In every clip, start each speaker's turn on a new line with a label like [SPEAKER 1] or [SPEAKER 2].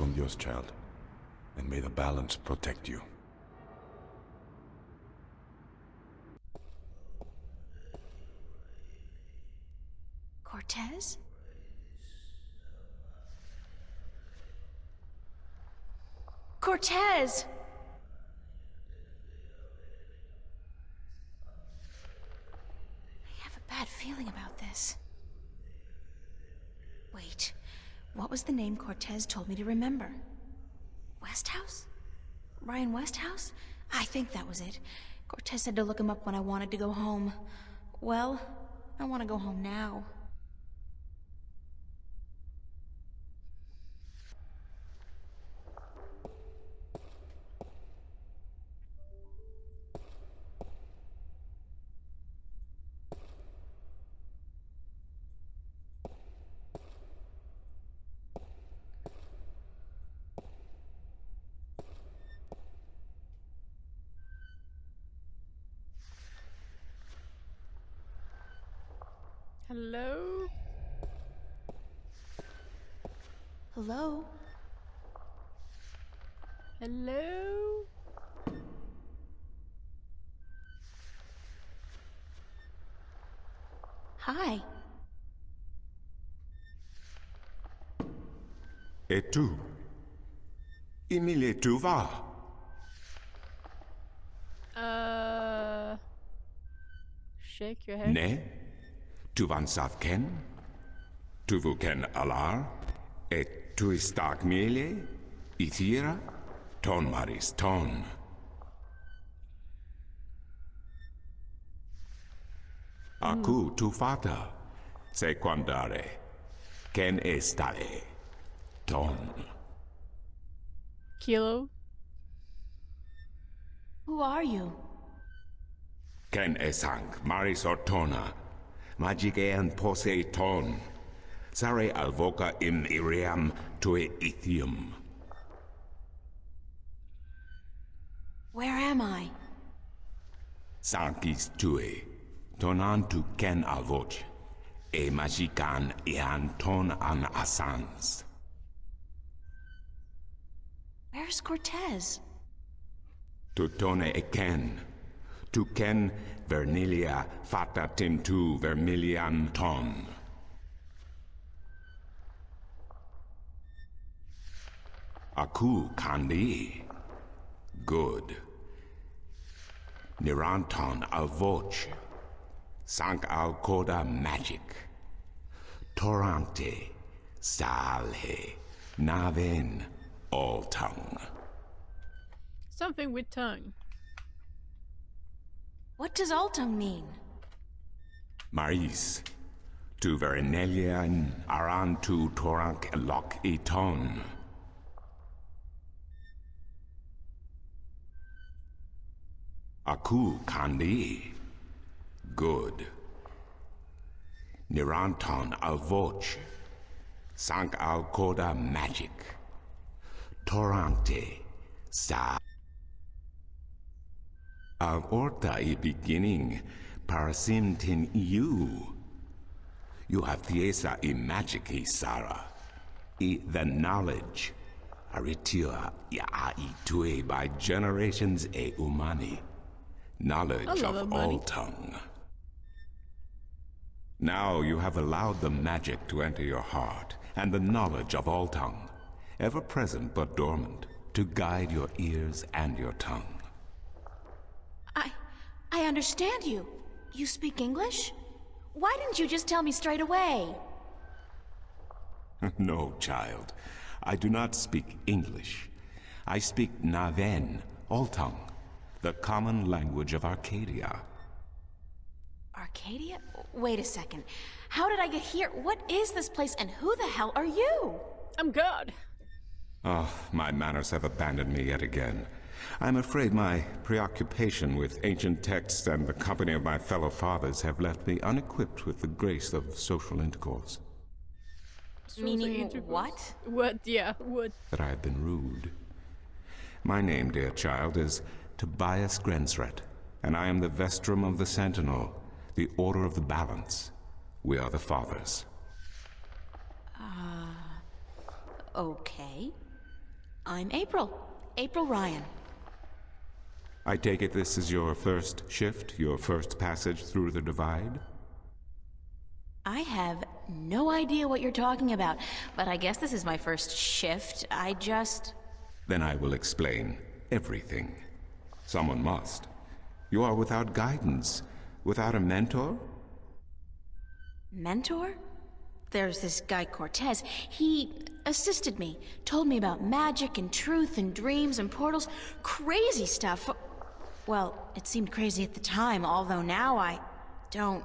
[SPEAKER 1] con Dios, child. And may the balance protect you.
[SPEAKER 2] Cortez? Cortez! I have a bad feeling about this. Wait, what was the name Cortez told me to remember? Westhouse? Ryan Westhouse? I think that was it. Cortez said to look him up when I wanted to go home. Well, I want to go home now.
[SPEAKER 3] Hello?
[SPEAKER 2] Hello?
[SPEAKER 3] Hello?
[SPEAKER 2] Hi.
[SPEAKER 1] Et tu? Emile, tu vas?
[SPEAKER 3] Shake your head.
[SPEAKER 1] Ne? Tu van sav ken? Tu vu ken alar? Et tu istak miele? Ithira? Ton maris ton. Aku tu fata. Sequandare. Ken estare? Ton.
[SPEAKER 3] Kilo?
[SPEAKER 2] Who are you?
[SPEAKER 1] Ken esang maris ortona. Magigean pose ton. Sare alvoca im iriam tue ithium.
[SPEAKER 2] Where am I?
[SPEAKER 1] Sankis tue. Tonan tu ken alvoch. E magican ian ton an asans.
[SPEAKER 2] Where's Cortez?
[SPEAKER 1] Tu tone e ken. Tu ken vernilia fata tintu vermilian ton. Aku kandi. Good. Niranton alvoch. Sank al coda magic. Torante. Salhe. Naven. All tongue.
[SPEAKER 3] Something with tongue.
[SPEAKER 2] What does Altung mean?
[SPEAKER 1] Maris. Tu vernelian aran tu torank lock eton. Aku kandi. Good. Niranton alvoch. Sank al coda magic. Torante. Sa. Al orta e beginning. Parasim tin you. You have thiesa e magic e Sara. E the knowledge. Aritua ya e tue by generations e umani. Knowledge
[SPEAKER 3] love
[SPEAKER 1] of
[SPEAKER 3] money.
[SPEAKER 1] all tongue. Now you have allowed the magic to enter your heart, and the knowledge of all tongue, ever present but dormant, to guide your ears and your tongue.
[SPEAKER 2] I understand you. You speak English? Why didn't you just tell me straight away?
[SPEAKER 1] No, child. I do not speak English. I speak Naven, all tongue, the common language of Arcadia.
[SPEAKER 2] Arcadia? Wait a second. How did I get here? What is this place and who the hell are you?
[SPEAKER 3] I'm God.
[SPEAKER 1] Oh, my manners have abandoned me yet again. I'm afraid my preoccupation with ancient texts and the company of my fellow fathers have left me unequipped with the grace of social intercourse.
[SPEAKER 2] Meaning what?
[SPEAKER 3] What? Yeah, what?
[SPEAKER 1] That I have been rude. My name, dear child, is Tobias Grensret, and I am the Vestrum of the Sentinel, the Order of the Balance. We are the Fathers.
[SPEAKER 2] Okay. I'm April. April Ryan.
[SPEAKER 1] I take it this is your first shift, your first passage through the Divide?
[SPEAKER 2] I have no idea what you're talking about, but I guess this is my first shift.
[SPEAKER 1] Then I will explain everything. Someone must. You are without guidance, without a mentor?
[SPEAKER 2] Mentor? There's this guy Cortez. He assisted me, told me about magic and truth and dreams and portals. Crazy stuff. Well, it seemed crazy at the time, although now I don't...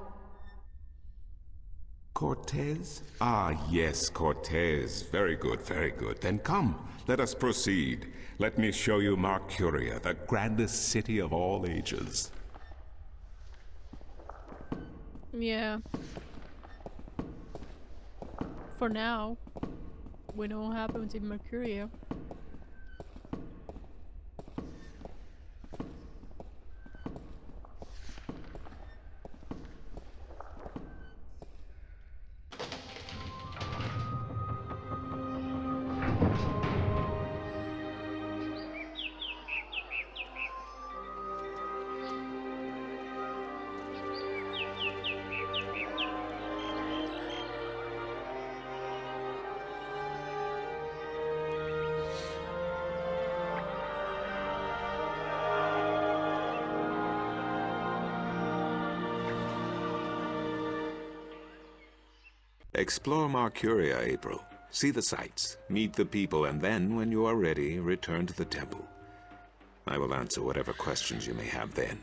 [SPEAKER 1] Cortez? Ah, yes, Cortez. Very good, very good. Then come, let us proceed. Let me show you Marcuria, the grandest city of all ages.
[SPEAKER 3] Yeah. For now, we know what happens in Mercuria.
[SPEAKER 1] Explore Marcuria, April. See the sights, meet the people, and then, when you are ready, return to the temple. I will answer whatever questions you may have then.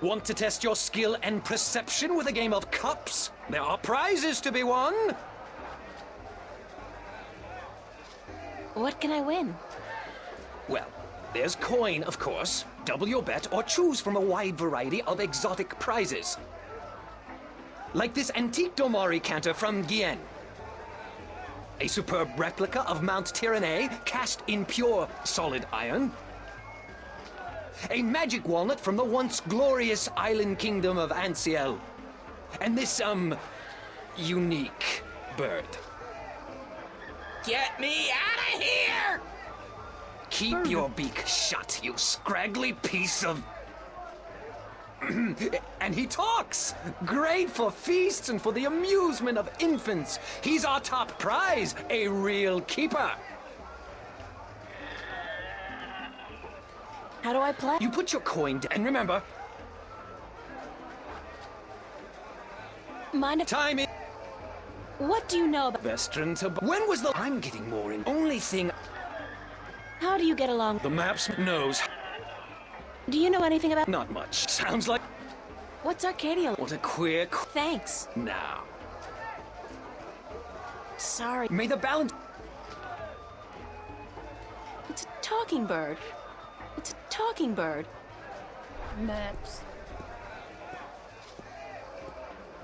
[SPEAKER 4] Want to test your skill and perception with a game of cups? There are prizes to be won!
[SPEAKER 2] What can I win?
[SPEAKER 4] Well, there's coin, of course. Double your bet or choose from a wide variety of exotic prizes. Like this antique Domari canter from Gien. A superb replica of Mount Tyranny cast in pure solid iron. A magic walnut from the once glorious island kingdom of Ansiel. And this, unique bird. Get me out of here! Keep your beak shut, you scraggly piece of... And he talks! Great for feasts and for the amusement of infants. He's our top prize, a real keeper.
[SPEAKER 2] How do I play?
[SPEAKER 4] You put your coin down, and remember...
[SPEAKER 2] Mind if...
[SPEAKER 4] Time is...
[SPEAKER 2] What do you know about...
[SPEAKER 4] Vestron to... When was the... I'm getting more in... Only thing...
[SPEAKER 2] How do you get along?
[SPEAKER 4] The maps knows.
[SPEAKER 2] Do you know anything about...
[SPEAKER 4] Not much. Sounds like...
[SPEAKER 2] What's Arcadia?
[SPEAKER 4] What a queer...
[SPEAKER 2] Thanks.
[SPEAKER 4] Now.
[SPEAKER 2] Sorry.
[SPEAKER 4] May the balance...
[SPEAKER 2] It's a talking bird. It's a talking bird.
[SPEAKER 3] Maps.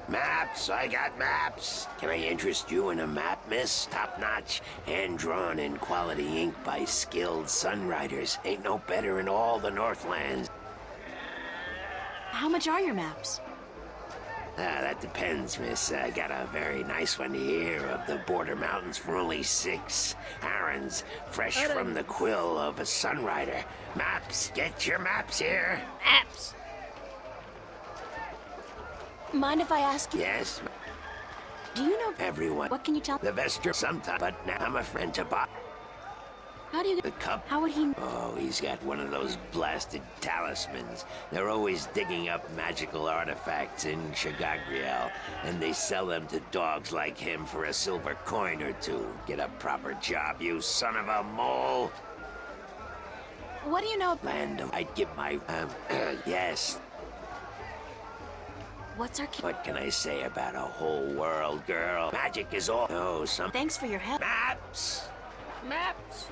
[SPEAKER 5] Maps, I got maps. Can I interest you in a map, miss? Top-notch, hand-drawn in quality ink by skilled sunriders. Ain't no better in all the Northlands.
[SPEAKER 2] How much are your maps?
[SPEAKER 5] That depends, miss. I got a very nice one here of the Border Mountains for only 6 arons, fresh from the quill of a sunrider. Maps, get your maps here.
[SPEAKER 3] Maps!
[SPEAKER 2] Mind if I ask you?
[SPEAKER 5] Yes,
[SPEAKER 2] Do you know...
[SPEAKER 5] everyone.
[SPEAKER 2] What can you tell...
[SPEAKER 5] The Vesture sometime, but now I'm a friend to buy
[SPEAKER 2] How do you...
[SPEAKER 5] the cup.
[SPEAKER 2] How would he...
[SPEAKER 5] Oh, he's got one of those blasted talismans. They're always digging up magical artifacts in Shagagriel, and they sell them to dogs like him for a silver coin or two. Get a proper job, you son of a mole!
[SPEAKER 2] What do you know...
[SPEAKER 5] Land of... I'd give my... yes.
[SPEAKER 2] What's Arcadia...
[SPEAKER 5] What can I say about a whole world, girl? Magic is all... Oh, some...
[SPEAKER 2] Thanks for your help.
[SPEAKER 5] Maps!
[SPEAKER 3] Maps!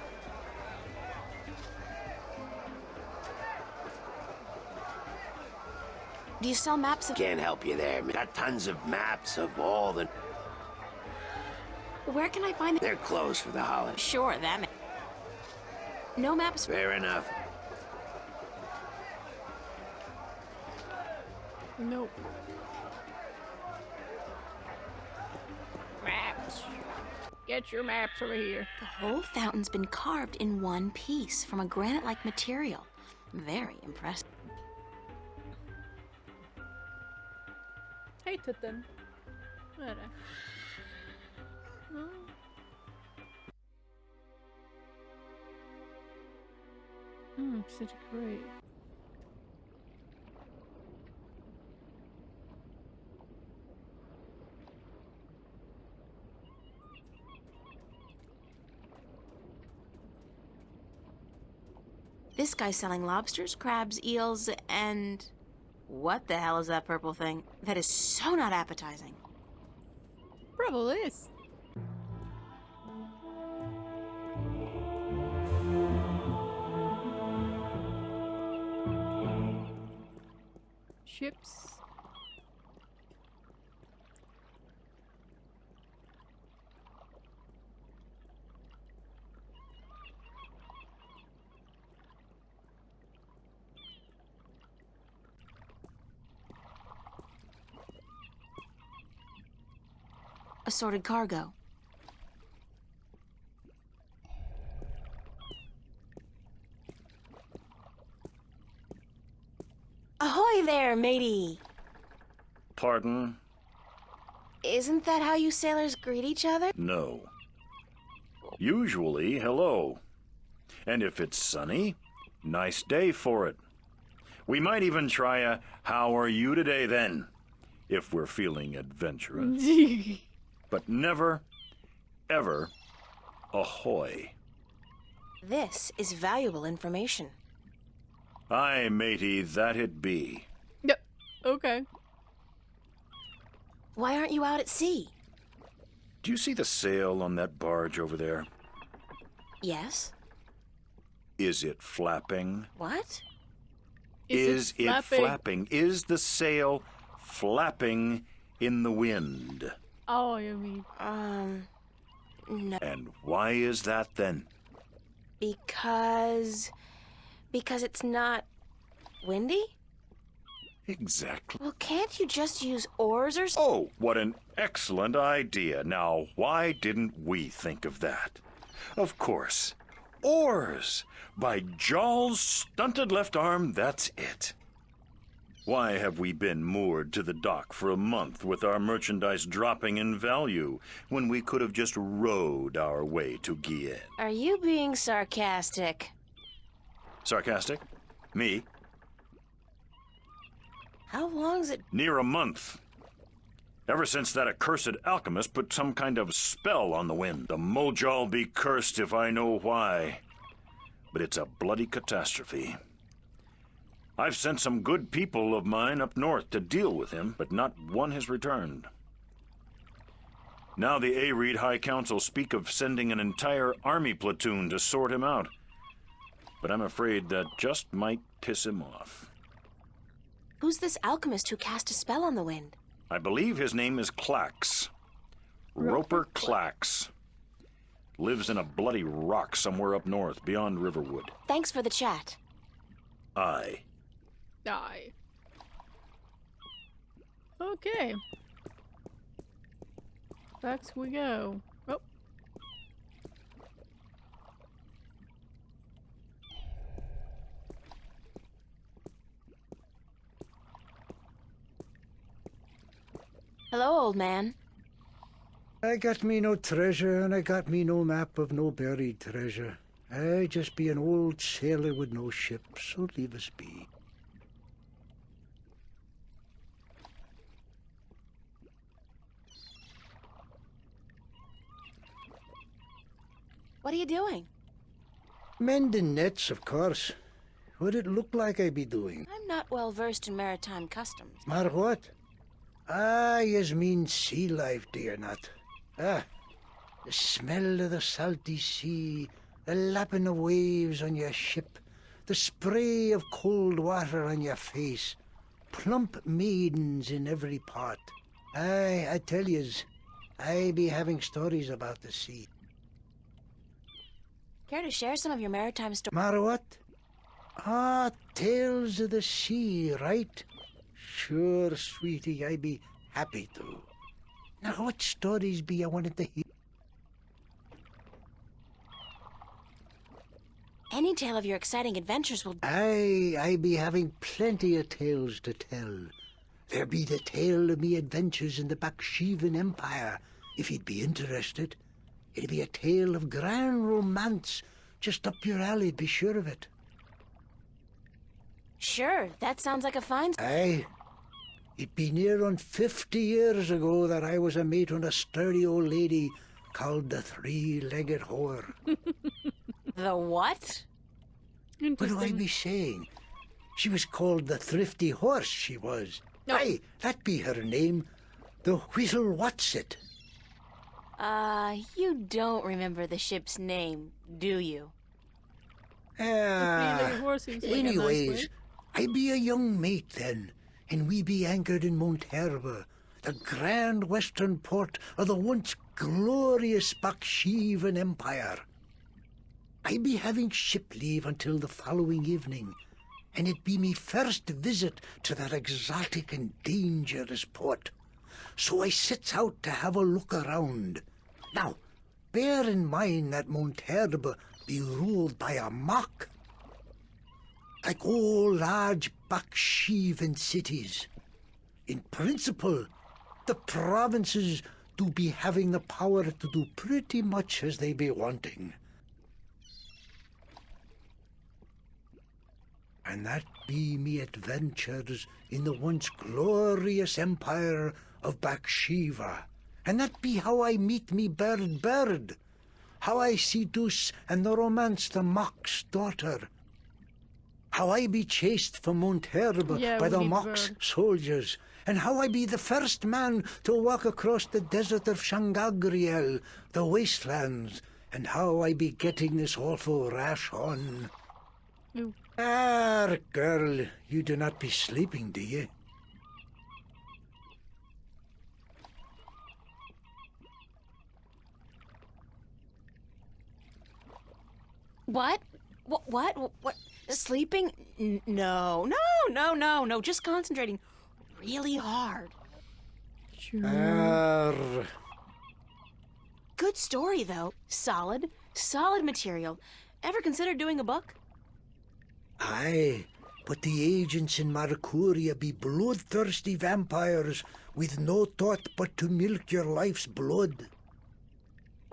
[SPEAKER 2] Do you sell maps of...
[SPEAKER 5] Can't help you there. Got tons of maps of all the...
[SPEAKER 2] Where can I find...
[SPEAKER 5] They're closed for the holiday.
[SPEAKER 2] Sure, that ma... No maps...
[SPEAKER 5] Fair enough.
[SPEAKER 3] Nope. Maps. Get your maps over here.
[SPEAKER 2] The whole fountain's been carved in one piece from a granite-like material. Very impressive.
[SPEAKER 3] Hej tutten. Vad är det? Such great.
[SPEAKER 2] This guy's selling lobsters, crabs, eels, and... What the hell is that purple thing? That is so not appetizing.
[SPEAKER 3] Probably is. Ships.
[SPEAKER 2] Assorted cargo. Ahoy there, matey!
[SPEAKER 6] Pardon?
[SPEAKER 2] Isn't that how you sailors greet each other?
[SPEAKER 6] No. Usually, hello. And if it's sunny, nice day for it. We might even try a how are you today then, if we're feeling adventurous. But never, ever, ahoy.
[SPEAKER 2] This is valuable information.
[SPEAKER 6] Aye, matey, that it be.
[SPEAKER 3] Yep. Okay.
[SPEAKER 2] Why aren't you out at sea?
[SPEAKER 6] Do you see the sail on that barge over there?
[SPEAKER 2] Yes.
[SPEAKER 6] Is it flapping?
[SPEAKER 2] What?
[SPEAKER 6] Is it flapping? Is the sail flapping in the wind?
[SPEAKER 3] Oh, you mean.
[SPEAKER 2] No.
[SPEAKER 6] And why is that then?
[SPEAKER 2] Because it's not windy?
[SPEAKER 6] Exactly.
[SPEAKER 2] Well, can't you just use oars or
[SPEAKER 6] Oh, what an excellent idea. Now, why didn't we think of that? Of course. Oars! By Jaw's stunted left arm, that's it. Why have we been moored to the dock for a month with our merchandise dropping in value when we could have just rowed our way to Guyenne?
[SPEAKER 2] Are you being sarcastic?
[SPEAKER 6] Sarcastic? Me?
[SPEAKER 2] How long's it?
[SPEAKER 6] Near a month. Ever since that accursed alchemist put some kind of spell on the wind. The Mojal be cursed if I know why. But it's a bloody catastrophe. I've sent some good people of mine up north to deal with him, but not one has returned. Now the Areed High Council speak of sending an entire army platoon to sort him out. But I'm afraid that just might piss him off.
[SPEAKER 2] Who's this alchemist who cast a spell on the wind?
[SPEAKER 6] I believe his name is Clax. Roper Clax. Lives in a bloody rock somewhere up north, beyond Riverwood.
[SPEAKER 2] Thanks for the chat.
[SPEAKER 6] Aye.
[SPEAKER 3] Die. Okay. Back we go. Oh.
[SPEAKER 2] Hello, old man.
[SPEAKER 7] I got me no treasure, and I got me no map of no buried treasure. I just be an old sailor with no ship, so leave us be.
[SPEAKER 2] What are you doing?
[SPEAKER 7] Mending nets, of course. What'd it look like I be doing?
[SPEAKER 2] I'm not well versed in maritime customs.
[SPEAKER 7] Mar what? Ah, yez mean sea life, do you not? Ah, the smell of the salty sea, the lapping of waves on your ship, the spray of cold water on your face. plump maidens in every part. Aye, I tell yez, I be having stories about the sea.
[SPEAKER 2] Care to share some of your maritime stories?
[SPEAKER 7] Mara what? Ah, tales of the sea, right? Sure, sweetie, I be happy to. Now, what stories be you wanted to hear?
[SPEAKER 2] Any tale of your exciting adventures will...
[SPEAKER 7] Aye, I be having plenty of tales to tell. There be the tale of me adventures in the Baksheevan Empire, if you'd be interested. It'd be a tale of grand romance, just up your alley, be sure of it.
[SPEAKER 2] Sure, that sounds like a fine...
[SPEAKER 7] Aye. It be near on 50 years ago that I was a mate on a sturdy old lady called the Three-Legged Whore.
[SPEAKER 2] The what?
[SPEAKER 7] What do I
[SPEAKER 3] Interesting.
[SPEAKER 7] be saying? She was called the Thrifty Horse, she was.
[SPEAKER 3] No.
[SPEAKER 7] Aye, that be her name. The Whittle What's-it.
[SPEAKER 2] You don't remember the ship's name, do you?
[SPEAKER 3] Three-legged horse seems like a nice
[SPEAKER 7] Anyways,
[SPEAKER 3] way.
[SPEAKER 7] I be a young mate then, and we be anchored in Monterba, the grand western port of the once glorious Baksheevan Empire. I be having ship leave until the following evening, and it be me first visit to that exotic and dangerous port. So I sets out to have a look around. Now, bear in mind that Monterba be ruled by a mock, like all large Baksheevan cities. In principle, the provinces do be having the power to do pretty much as they be wanting. And that be me adventures in the once glorious empire of Bakshiva. And that be how I meet me bird, how I seduce and the romance the mock's daughter. How I be chased from Monterba
[SPEAKER 3] Yeah,
[SPEAKER 7] by
[SPEAKER 3] we
[SPEAKER 7] the
[SPEAKER 3] need
[SPEAKER 7] mock's
[SPEAKER 3] bird.
[SPEAKER 7] soldiers, and how I be the first man to walk across the desert of Shangagriel, the wastelands, and how I be getting this awful rash on.
[SPEAKER 3] Ooh.
[SPEAKER 7] Ah, girl, you do not be sleeping, do you?
[SPEAKER 2] What? What? Sleeping? No. Just concentrating really hard.
[SPEAKER 3] Sure.
[SPEAKER 7] Arr.
[SPEAKER 2] Good story, though. Solid material. Ever considered doing a book?
[SPEAKER 7] Aye, but the agents in Marcuria be bloodthirsty vampires with no thought but to milk your life's blood.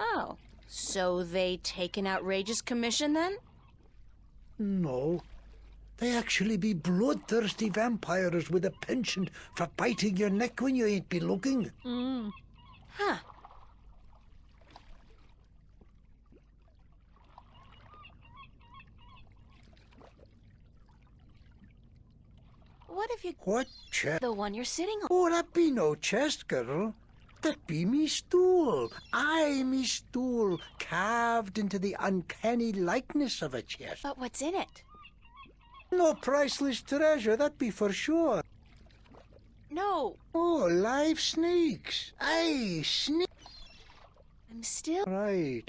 [SPEAKER 2] Oh, so they take an outrageous commission then?
[SPEAKER 7] No, they actually be bloodthirsty vampires with a penchant for biting your neck when you ain't be looking.
[SPEAKER 2] Huh. What if you...
[SPEAKER 7] What chest?
[SPEAKER 2] The one you're sitting on.
[SPEAKER 7] Oh, that be no chest, girl. That be me stool. Aye, me stool, carved into the uncanny likeness of a chest.
[SPEAKER 2] But what's in it?
[SPEAKER 7] No priceless treasure, that be for sure.
[SPEAKER 2] No,
[SPEAKER 7] Oh, live snakes. Aye, snake.
[SPEAKER 2] I'm still...
[SPEAKER 7] Right.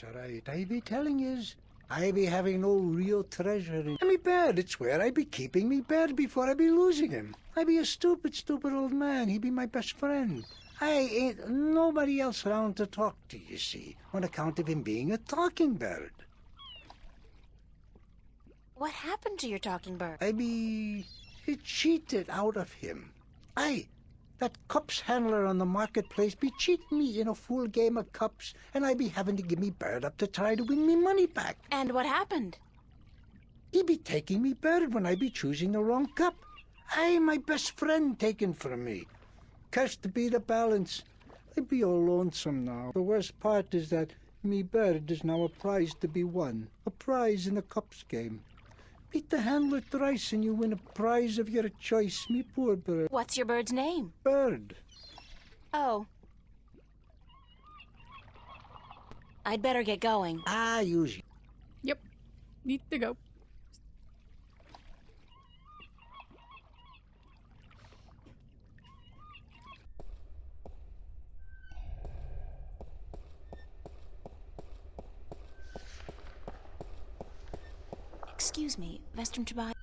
[SPEAKER 7] I be telling yous, I be having no real treasure in me bed. It's where I be keeping me bed before I be losing him. I be a stupid old man. He be my best friend. I ain't nobody else around to talk to, you see, on account of him being a talking bird.
[SPEAKER 2] What happened to your talking bird?
[SPEAKER 7] I be cheated out of him. Aye, that cups handler on the marketplace be cheating me in a full game of cups, and I be having to give me bird up to try to win me money back.
[SPEAKER 2] And what happened?
[SPEAKER 7] He be taking me bird when I be choosing the wrong cup. Aye, my best friend taken from me. Cursed be the balance. I be all lonesome now. The worst part is that me bird is now a prize to be won. A prize in the cups game. Beat the handler thrice and you win a prize of your choice, me poor bird.
[SPEAKER 2] What's your bird's name?
[SPEAKER 7] Bird.
[SPEAKER 2] Oh. I'd better get going.
[SPEAKER 7] Ah, usually.
[SPEAKER 3] Yep. Need to go.
[SPEAKER 2] Excuse me, Vestrum Tobias.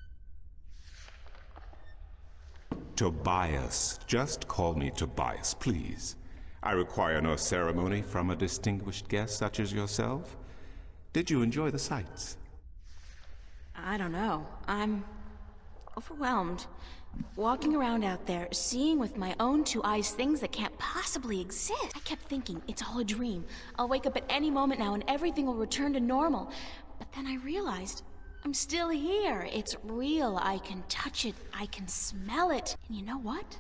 [SPEAKER 1] Tobias. Just call me Tobias, please. I require no ceremony from a distinguished guest such as yourself. Did you enjoy the sights?
[SPEAKER 2] I don't know. I'm overwhelmed. Walking around out there, seeing with my own two eyes things that can't possibly exist. I kept thinking, it's all a dream. I'll wake up at any moment now and everything will return to normal. But then I realized, I'm still here. It's real. I can touch it. I can smell it. And you know what?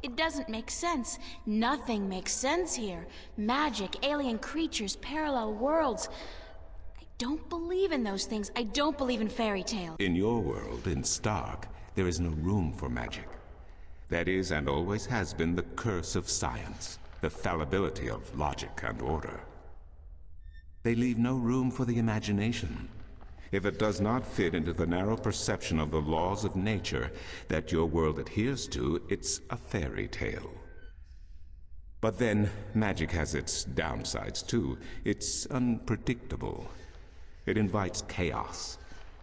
[SPEAKER 2] It doesn't make sense. Nothing makes sense here. Magic, alien creatures, parallel worlds. I don't believe in those things. I don't believe in fairy tales.
[SPEAKER 1] In your world, in Stark, there is no room for magic. That is, and always has been, the curse of science, the fallibility of logic and order. They leave no room for the imagination. If it does not fit into the narrow perception of the laws of nature that your world adheres to, it's a fairy tale. But then, magic has its downsides too. It's unpredictable. It invites chaos.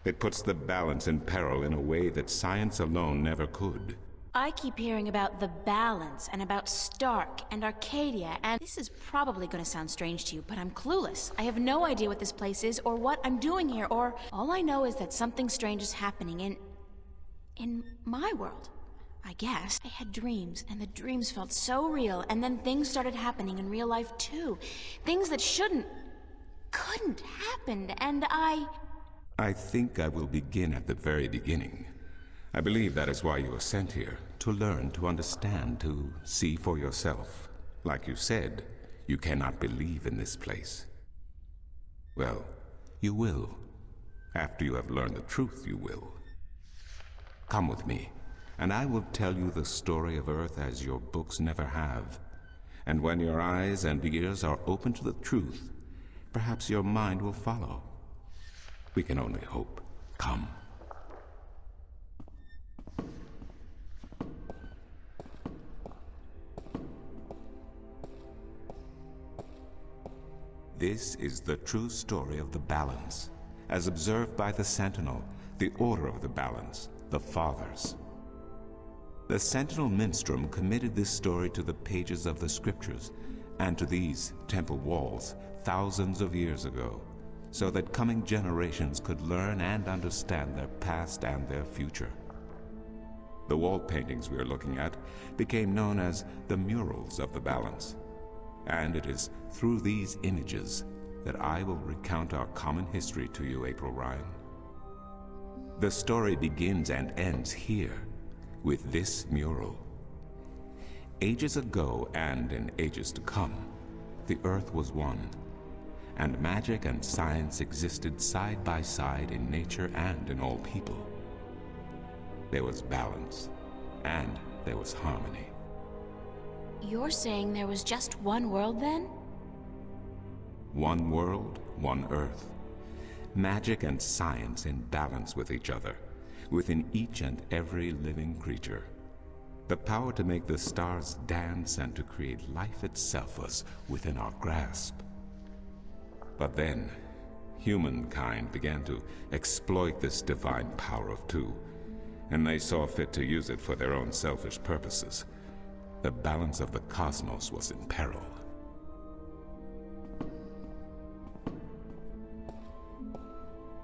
[SPEAKER 1] It puts the balance in peril in a way that science alone never could.
[SPEAKER 2] I keep hearing about the balance and about Stark and Arcadia, and this is probably going to sound strange to you, but I'm clueless. I have no idea what this place is or what I'm doing here, or all I know is that something strange is happening in my world. I guess. I had dreams, and the dreams felt so real, and then things started happening in real life too. Things that couldn't happen, and
[SPEAKER 1] I think I will begin at the very beginning. I believe that is why you were sent here, to learn, to understand, to see for yourself. Like you said, you cannot believe in this place. Well, you will. After you have learned the truth, you will. Come with me, and I will tell you the story of Earth as your books never have. And when your eyes and ears are open to the truth, perhaps your mind will follow. We can only hope. Come. This is the true story of the balance, as observed by the Sentinel, the Order of the Balance, the Fathers. The Sentinel Minstrom committed this story to the pages of the scriptures and to these temple walls thousands of years ago, so that coming generations could learn and understand their past and their future. The wall paintings we are looking at became known as the murals of the balance, and it is through these images that I will recount our common history to you, April Ryan. The story begins and ends here, with this mural. Ages ago, and in ages to come, the Earth was one, and magic and science existed side by side in nature and in all people. There was balance, and there was harmony.
[SPEAKER 2] You're saying there was just one world then?
[SPEAKER 1] One world, one Earth. Magic and science in balance with each other, within each and every living creature. The power to make the stars dance and to create life itself was within our grasp. But then, humankind began to exploit this divine power of two, and they saw fit to use it for their own selfish purposes. The balance of the cosmos was in peril.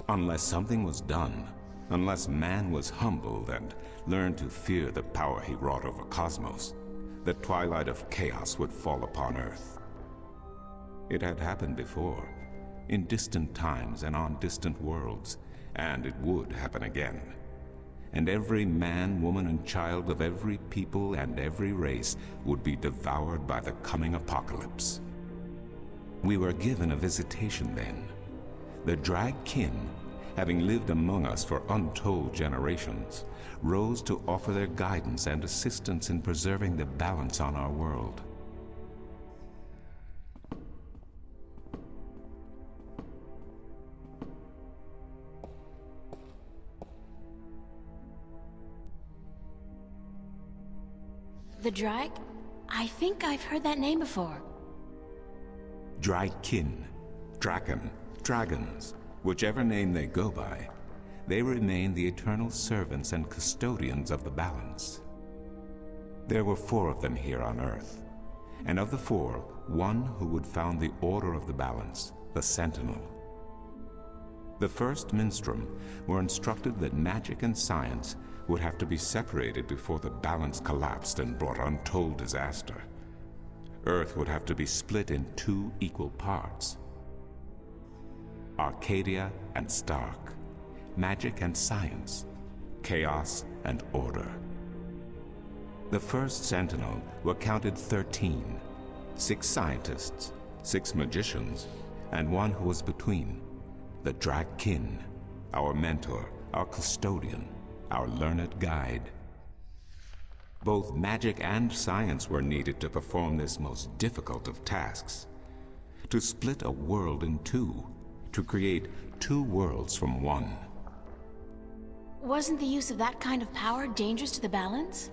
[SPEAKER 1] Unless something was done, unless man was humbled and learned to fear the power he wrought over cosmos, the twilight of chaos would fall upon Earth. It had happened before, in distant times and on distant worlds, and it would happen again. And every man, woman, and child of every people and every race would be devoured by the coming apocalypse. We were given a visitation then. The Drag Kin, having lived among us for untold generations, rose to offer their guidance and assistance in preserving the balance on our world.
[SPEAKER 2] The Drag? I think I've heard that name before.
[SPEAKER 1] Drag Kin, Draken, Dragons, whichever name they go by, they remain the eternal servants and custodians of the balance. There were 4 of them here on Earth, and of the 4, one who would found the Order of the Balance, the Sentinel. The first Minstrum were instructed that magic and science would have to be separated before the balance collapsed and brought untold disaster. Earth would have to be split in 2 equal parts. Arcadia and Stark, magic and science, chaos and order. The first Sentinel were counted 13, 6 scientists, 6 magicians, and one who was between, the Drak-Kin, our mentor, our custodian, our learned guide. Both magic and science were needed to perform this most difficult of tasks, to split a world in 2, to create 2 worlds from one.
[SPEAKER 2] Wasn't the use of that kind of power dangerous to the balance?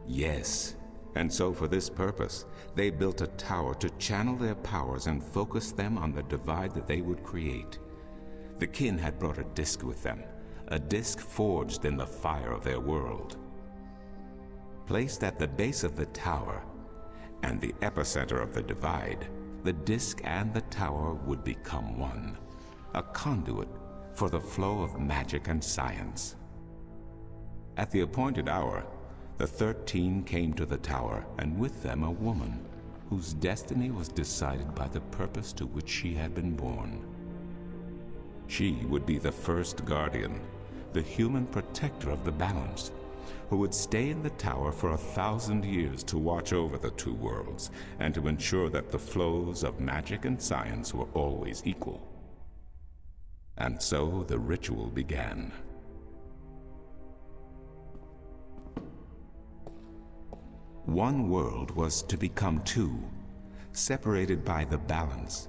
[SPEAKER 1] Yes, and so for this purpose, they built a tower to channel their powers and focus them on the divide that they would create. The Kin had brought a disc with them, a disc forged in the fire of their world. Placed at the base of the tower, and the epicenter of the divide, the disc and the tower would become one, a conduit for the flow of magic and science. At the appointed hour, the 13 came to the tower, and with them a woman whose destiny was decided by the purpose to which she had been born. She would be the first guardian, the human protector of the balance, who would stay in the tower for 1,000 years to watch over the 2 worlds and to ensure that the flows of magic and science were always equal. And so the ritual began. One world was to become 2, separated by the balance,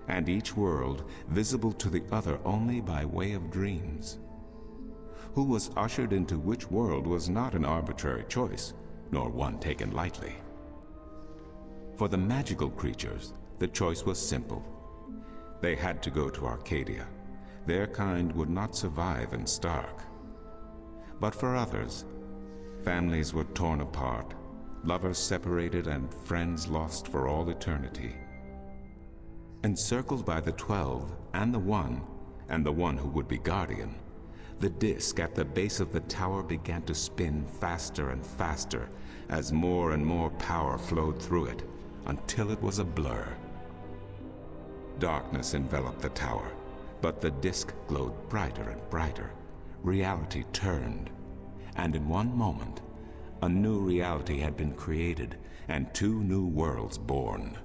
[SPEAKER 1] and each world visible to the other only by way of dreams. Who was ushered into which world was not an arbitrary choice, nor one taken lightly. For the magical creatures, the choice was simple. They had to go to Arcadia. Their kind would not survive in Stark. But for others, families were torn apart, lovers separated, and friends lost for all eternity. Encircled by the 12 and the one who would be guardian, the disc at the base of the tower began to spin faster and faster as more and more power flowed through it, until it was a blur. Darkness enveloped the tower, but the disc glowed brighter and brighter. Reality turned, and in one moment, a new reality had been created and 2 new worlds born.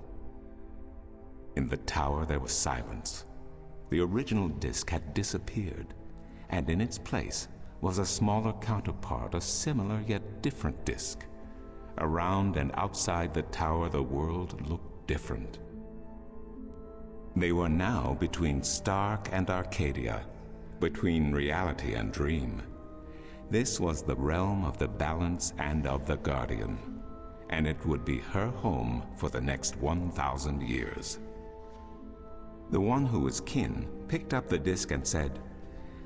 [SPEAKER 1] In the tower there was silence. The original disc had disappeared, and in its place was a smaller counterpart, a similar yet different disc. Around and outside the tower, the world looked different. They were now between Stark and Arcadia, between reality and dream. This was the realm of the balance and of the guardian, and it would be her home for the next 1,000 years. The one who was kin picked up the disc and said,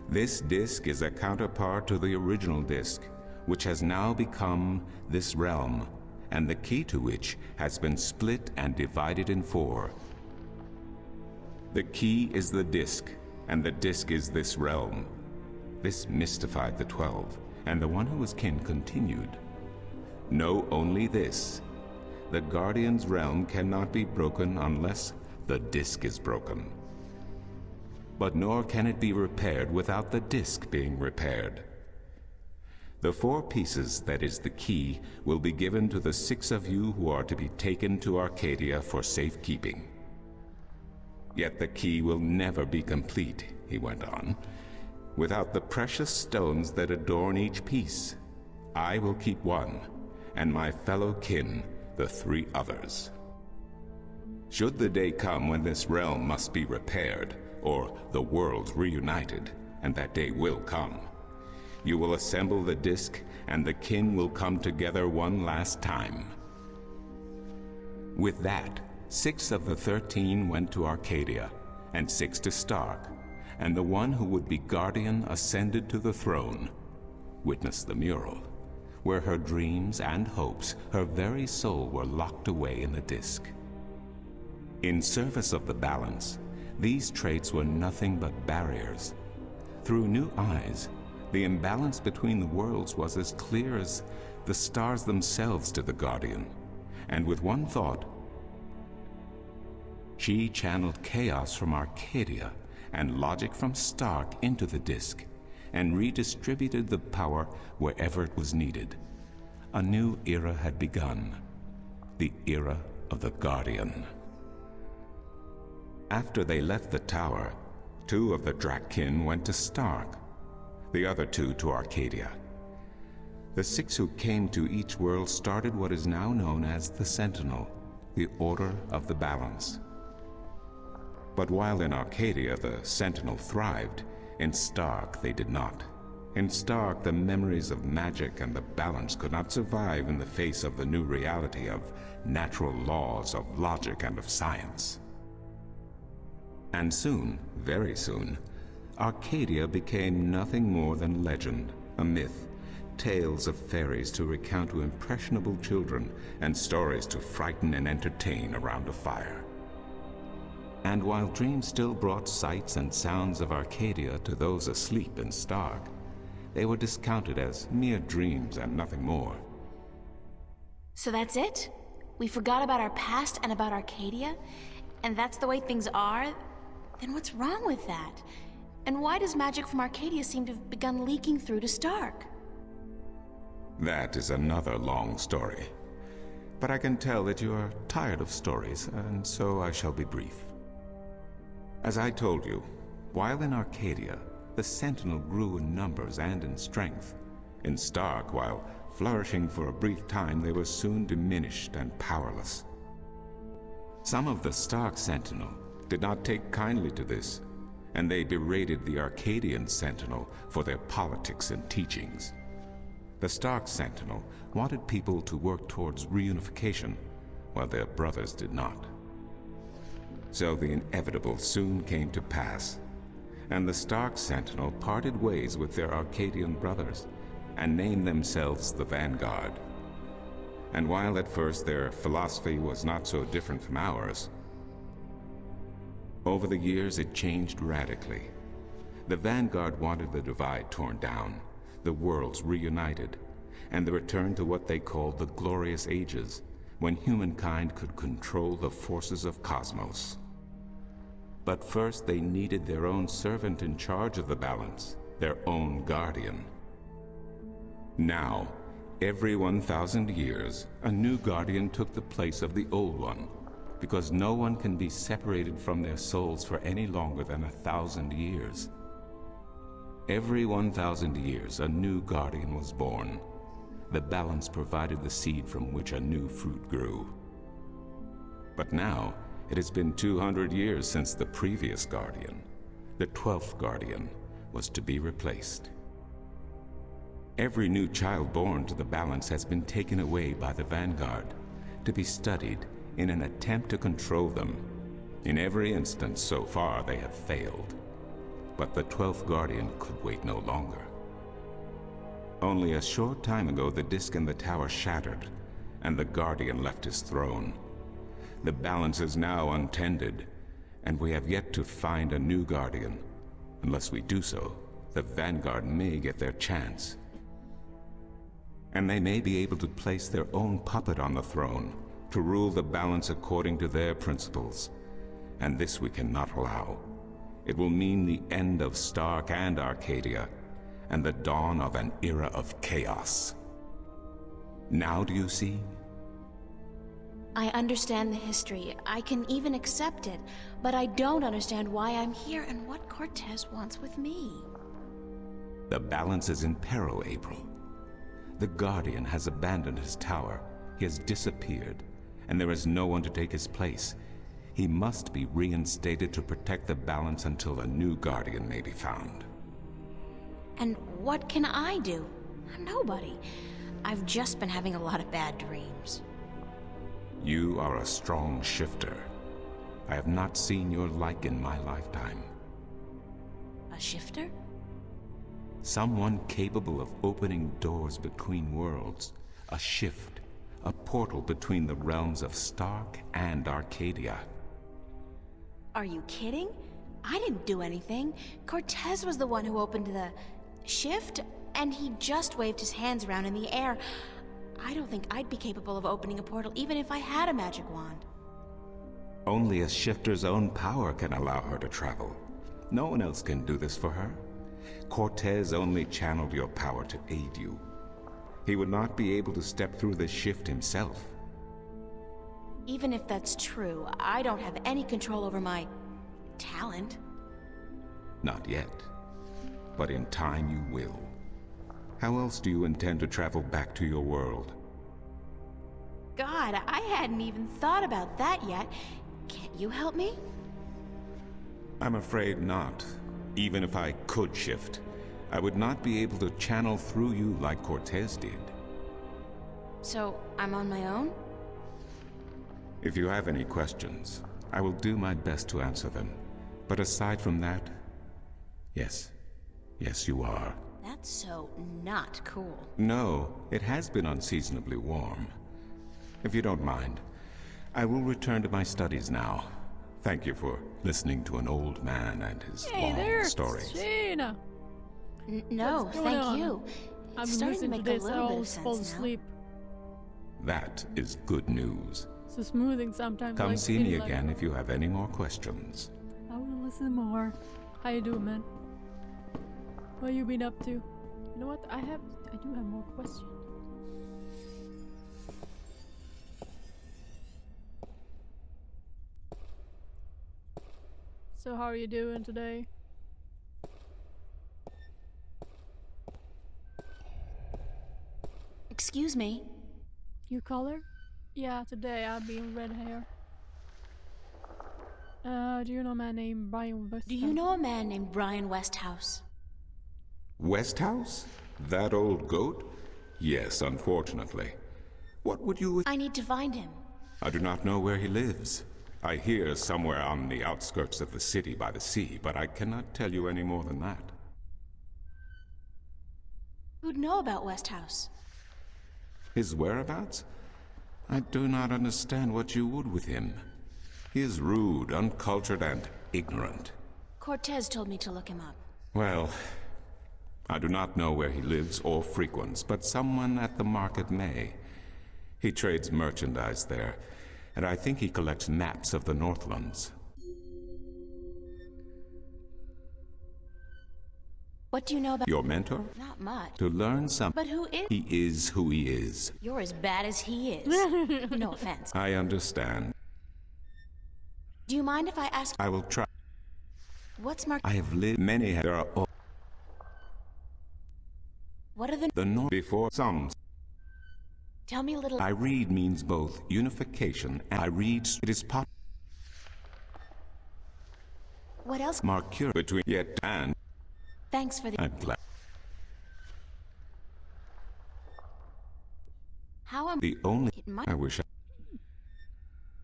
[SPEAKER 1] "This disc is a counterpart to the original disc, which has now become this realm, and the key to which has been split and divided in 4. The key is the disc, and the disc is this realm." This mystified the 12, and the one who was kin continued, "Know only this: the Guardian's realm cannot be broken unless the disc is broken. But nor can it be repaired without the disc being repaired. The 4 pieces, that is the key, will be given to the 6 of you who are to be taken to Arcadia for safekeeping. Yet the key will never be complete," he went on, "without the precious stones that adorn each piece. I will keep 1, and my fellow kin the 3 others. Should the day come when this realm must be repaired, or the worlds reunited, and that day will come, you will assemble the disc, and the kin will come together one last time." With that, 6 of the 13 went to Arcadia, and 6 to Stark, and the one who would be guardian ascended to the throne. Witness the mural, where her dreams and hopes, her very soul, were locked away in the disc. In service of the balance, these traits were nothing but barriers. Through new eyes, the imbalance between the worlds was as clear as the stars themselves to the Guardian. And with one thought, she channeled chaos from Arcadia and logic from Stark into the disc, and redistributed the power wherever it was needed. A new era had begun, the era of the Guardian. After they left the tower, 2 of the Drakkin went to Stark, the other 2 to Arcadia. The 6 who came to each world started what is now known as the Sentinel, the Order of the Balance. But while in Arcadia the Sentinel thrived, in Stark they did not. In Stark, the memories of magic and the balance could not survive in the face of the new reality of natural laws, of logic, and of science. And soon, very soon, Arcadia became nothing more than legend, a myth, tales of fairies to recount to impressionable children, and stories to frighten and entertain around a fire. And while dreams still brought sights and sounds of Arcadia to those asleep in Stark, they were discounted as mere dreams and nothing more.
[SPEAKER 2] So that's it? We forgot about our past and about Arcadia? And that's the way things are? Then what's wrong with that? And why does magic from Arcadia seem to have begun leaking through to Stark?
[SPEAKER 1] That is another long story. But I can tell that you are tired of stories, and so I shall be brief. As I told you, while in Arcadia, the Sentinel grew in numbers and in strength. In Stark, while flourishing for a brief time, they were soon diminished and powerless. Some of the Stark Sentinel did not take kindly to this, and they berated the Arcadian Sentinel for their politics and teachings. The Stark Sentinel wanted people to work towards reunification, while their brothers did not. So the inevitable soon came to pass, and the Stark Sentinel parted ways with their Arcadian brothers and named themselves the Vanguard. And while at first their philosophy was not so different from ours, over the years it changed radically. The Vanguard wanted the divide torn down, the worlds reunited, and the return to what they called the Glorious Ages, when humankind could control the forces of cosmos. But first they needed their own servant in charge of the balance, their own guardian. Now, every 1,000 years, a new guardian took the place of the old one, because no one can be separated from their souls for any longer than 1,000 years. Every 1,000 years, a new guardian was born. The balance provided the seed from which a new fruit grew. But now, it has been 200 years since the previous guardian, the 12th guardian, was to be replaced. Every new child born to the balance has been taken away by the Vanguard, to be studied in an attempt to control them. In every instance so far they have failed. But the 12th guardian could wait no longer. Only a short time ago the disc in the tower shattered, and the guardian left his throne. The balance is now untended, and we have yet to find a new guardian. Unless we do so, the Vanguard may get their chance. And they may be able to place their own puppet on the throne, to rule the balance according to their principles. And this we cannot allow. It will mean the end of Stark and Arcadia, and the dawn of an era of chaos. Now do you see?
[SPEAKER 2] I understand the history. I can even accept it. But I don't understand why I'm here and what Cortez wants with me.
[SPEAKER 1] The balance is in peril, April. The Guardian has abandoned his tower. He has disappeared, and there is no one to take his place. He must be reinstated to protect the balance until a new Guardian may be found.
[SPEAKER 2] And what can I do? I'm nobody. I've just been having a lot of bad dreams.
[SPEAKER 1] You are a strong shifter. I have not seen your like in my lifetime.
[SPEAKER 2] A shifter?
[SPEAKER 1] Someone capable of opening doors between worlds. A shift. A portal between the realms of Stark and Arcadia.
[SPEAKER 2] Are you kidding? I didn't do anything. Cortez was the one who opened the shift, and he just waved his hands around in the air. I don't think I'd be capable of opening a portal even if I had a magic wand.
[SPEAKER 1] Only a shifter's own power can allow her to travel. No one else can do this for her. Cortez only channeled your power to aid you. He would not be able to step through the shift himself.
[SPEAKER 2] Even if that's true, I don't have any control over my talent.
[SPEAKER 1] Not yet. But in time you will. How else do you intend to travel back to your world?
[SPEAKER 2] God, I hadn't even thought about that yet. Can't you help me?
[SPEAKER 1] I'm afraid not. Even if I could shift, I would not be able to channel through you like Cortez did.
[SPEAKER 2] So, I'm on my own?
[SPEAKER 1] If you have any questions, I will do my best to answer them. But aside from that, yes. Yes, you are.
[SPEAKER 2] That's so not cool.
[SPEAKER 1] No, it has been unseasonably warm. If you don't mind, I will return to my studies now. Thank you for listening to an old man and his
[SPEAKER 3] Hey
[SPEAKER 1] long
[SPEAKER 3] there,
[SPEAKER 1] stories.
[SPEAKER 3] Jaina.
[SPEAKER 2] No,
[SPEAKER 3] What's going
[SPEAKER 2] thank
[SPEAKER 3] on?
[SPEAKER 2] you.
[SPEAKER 3] I've
[SPEAKER 2] It's
[SPEAKER 3] been
[SPEAKER 2] starting to
[SPEAKER 3] listening
[SPEAKER 2] make
[SPEAKER 3] to
[SPEAKER 2] a
[SPEAKER 3] this. I
[SPEAKER 2] little bit of
[SPEAKER 3] always fall
[SPEAKER 2] sense now.
[SPEAKER 3] asleep.
[SPEAKER 1] That is good news.
[SPEAKER 3] So smoothing sometimes.
[SPEAKER 1] Come
[SPEAKER 3] like
[SPEAKER 1] see me
[SPEAKER 3] feeling like-
[SPEAKER 1] again if you have any more questions.
[SPEAKER 3] I want to listen more. How you doing, man? What you been up to? You know what? I do have more questions. So how are you doing today?
[SPEAKER 2] Excuse me.
[SPEAKER 3] You color? Yeah, today I've been red hair. Do you know a man named Brian West?
[SPEAKER 2] Do you know a man named Brian Westhouse?
[SPEAKER 1] Westhouse? That old goat? Yes, unfortunately. What would you...
[SPEAKER 2] I need to find him.
[SPEAKER 1] I do not know where he lives. I hear somewhere on the outskirts of the city by the sea, but I cannot tell you any more than that.
[SPEAKER 2] Who'd know about Westhouse?
[SPEAKER 1] His whereabouts? I do not understand what you would with him. He is rude, uncultured, and ignorant.
[SPEAKER 2] Cortez told me to look him up.
[SPEAKER 1] Well, I do not know where he lives or frequents, but someone at the market may. He trades merchandise there, and I think he collects maps of the Northlands.
[SPEAKER 2] What do you know about...
[SPEAKER 1] Your mentor?
[SPEAKER 2] Not much.
[SPEAKER 1] To learn something.
[SPEAKER 2] But who is...
[SPEAKER 1] He is who he is.
[SPEAKER 2] You're as bad as he is. No offense.
[SPEAKER 1] I understand.
[SPEAKER 2] Do you mind if I ask...
[SPEAKER 1] I will try.
[SPEAKER 2] What's Mark...
[SPEAKER 1] I have lived many. There are all
[SPEAKER 2] What are the...
[SPEAKER 1] the North before some.
[SPEAKER 2] Tell me a little...
[SPEAKER 1] I read means both unification and I read it is pop.
[SPEAKER 2] What else?
[SPEAKER 1] Marcure between yet and
[SPEAKER 2] Thanks for the...
[SPEAKER 1] I'm glad.
[SPEAKER 2] How am...
[SPEAKER 1] The only
[SPEAKER 2] It might...
[SPEAKER 1] I wish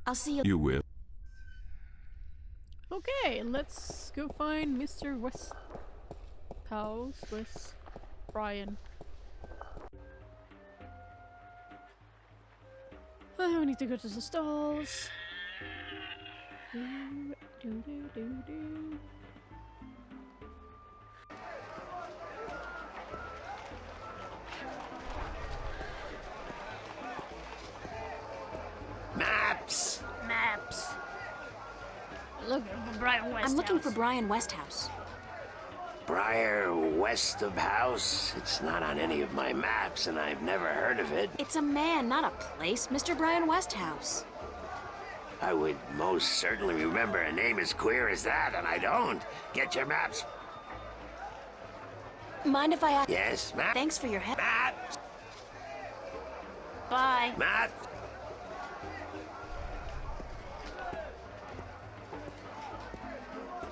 [SPEAKER 2] I'll see you...
[SPEAKER 1] you will.
[SPEAKER 3] Okay, let's go find Mr. West Brian. We need to go to the stalls. Do.
[SPEAKER 5] Maps!
[SPEAKER 3] Maps. Looking for Brian Westhouse.
[SPEAKER 2] I'm looking for Brian Westhouse.
[SPEAKER 5] Briar West of House? It's not on any of my maps, and I've never heard of it.
[SPEAKER 2] It's a man, not a place. Mr. Brian Westhouse.
[SPEAKER 5] I would most certainly remember a name as queer as that, and I don't. Get your maps.
[SPEAKER 2] Mind if I ask...
[SPEAKER 5] Yes, map.
[SPEAKER 2] Thanks for your help.
[SPEAKER 5] Maps!
[SPEAKER 2] Bye.
[SPEAKER 5] Maps!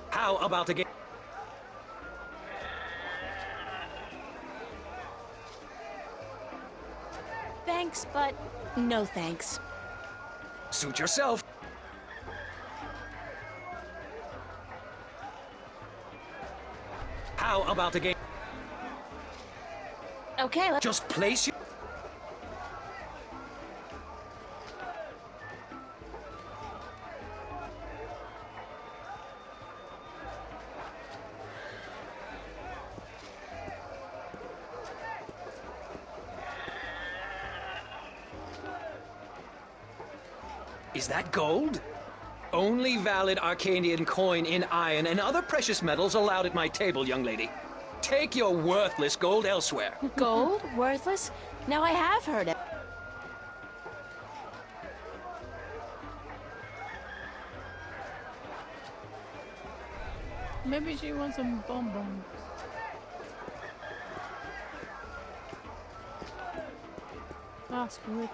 [SPEAKER 4] How about a game?
[SPEAKER 2] Thanks, but... No thanks.
[SPEAKER 4] Suit yourself. How about a game?
[SPEAKER 2] Okay, let's...
[SPEAKER 4] Just place your... Is that gold? Only valid Arcadian coin in iron and other precious metals allowed at my table, young lady. Take your worthless gold elsewhere.
[SPEAKER 2] Gold? Worthless? Now I have heard it.
[SPEAKER 3] Maybe she wants some bonbons. Ah, screw it.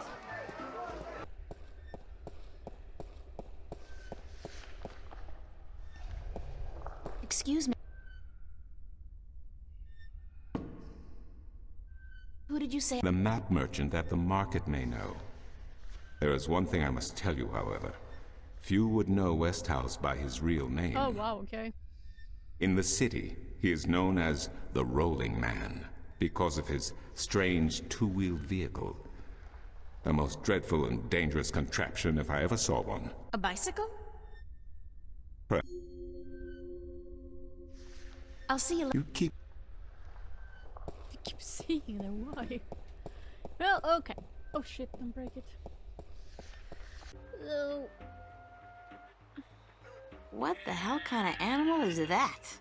[SPEAKER 2] Excuse me. Who did you say?
[SPEAKER 1] The map merchant at the market may know. There is one thing I must tell you, however. Few would know Westhouse by his real name.
[SPEAKER 3] Oh, wow, okay.
[SPEAKER 1] In the city, he is known as the Rolling Man because of his strange two-wheeled vehicle. The most dreadful and dangerous contraption if I ever saw one.
[SPEAKER 2] A bicycle?
[SPEAKER 1] Per-
[SPEAKER 2] I'll see you later.
[SPEAKER 1] You keep...
[SPEAKER 3] You keep seeing that, why? Well, okay. Oh shit, don't break it. Oh.
[SPEAKER 2] What the hell kind of animal is that?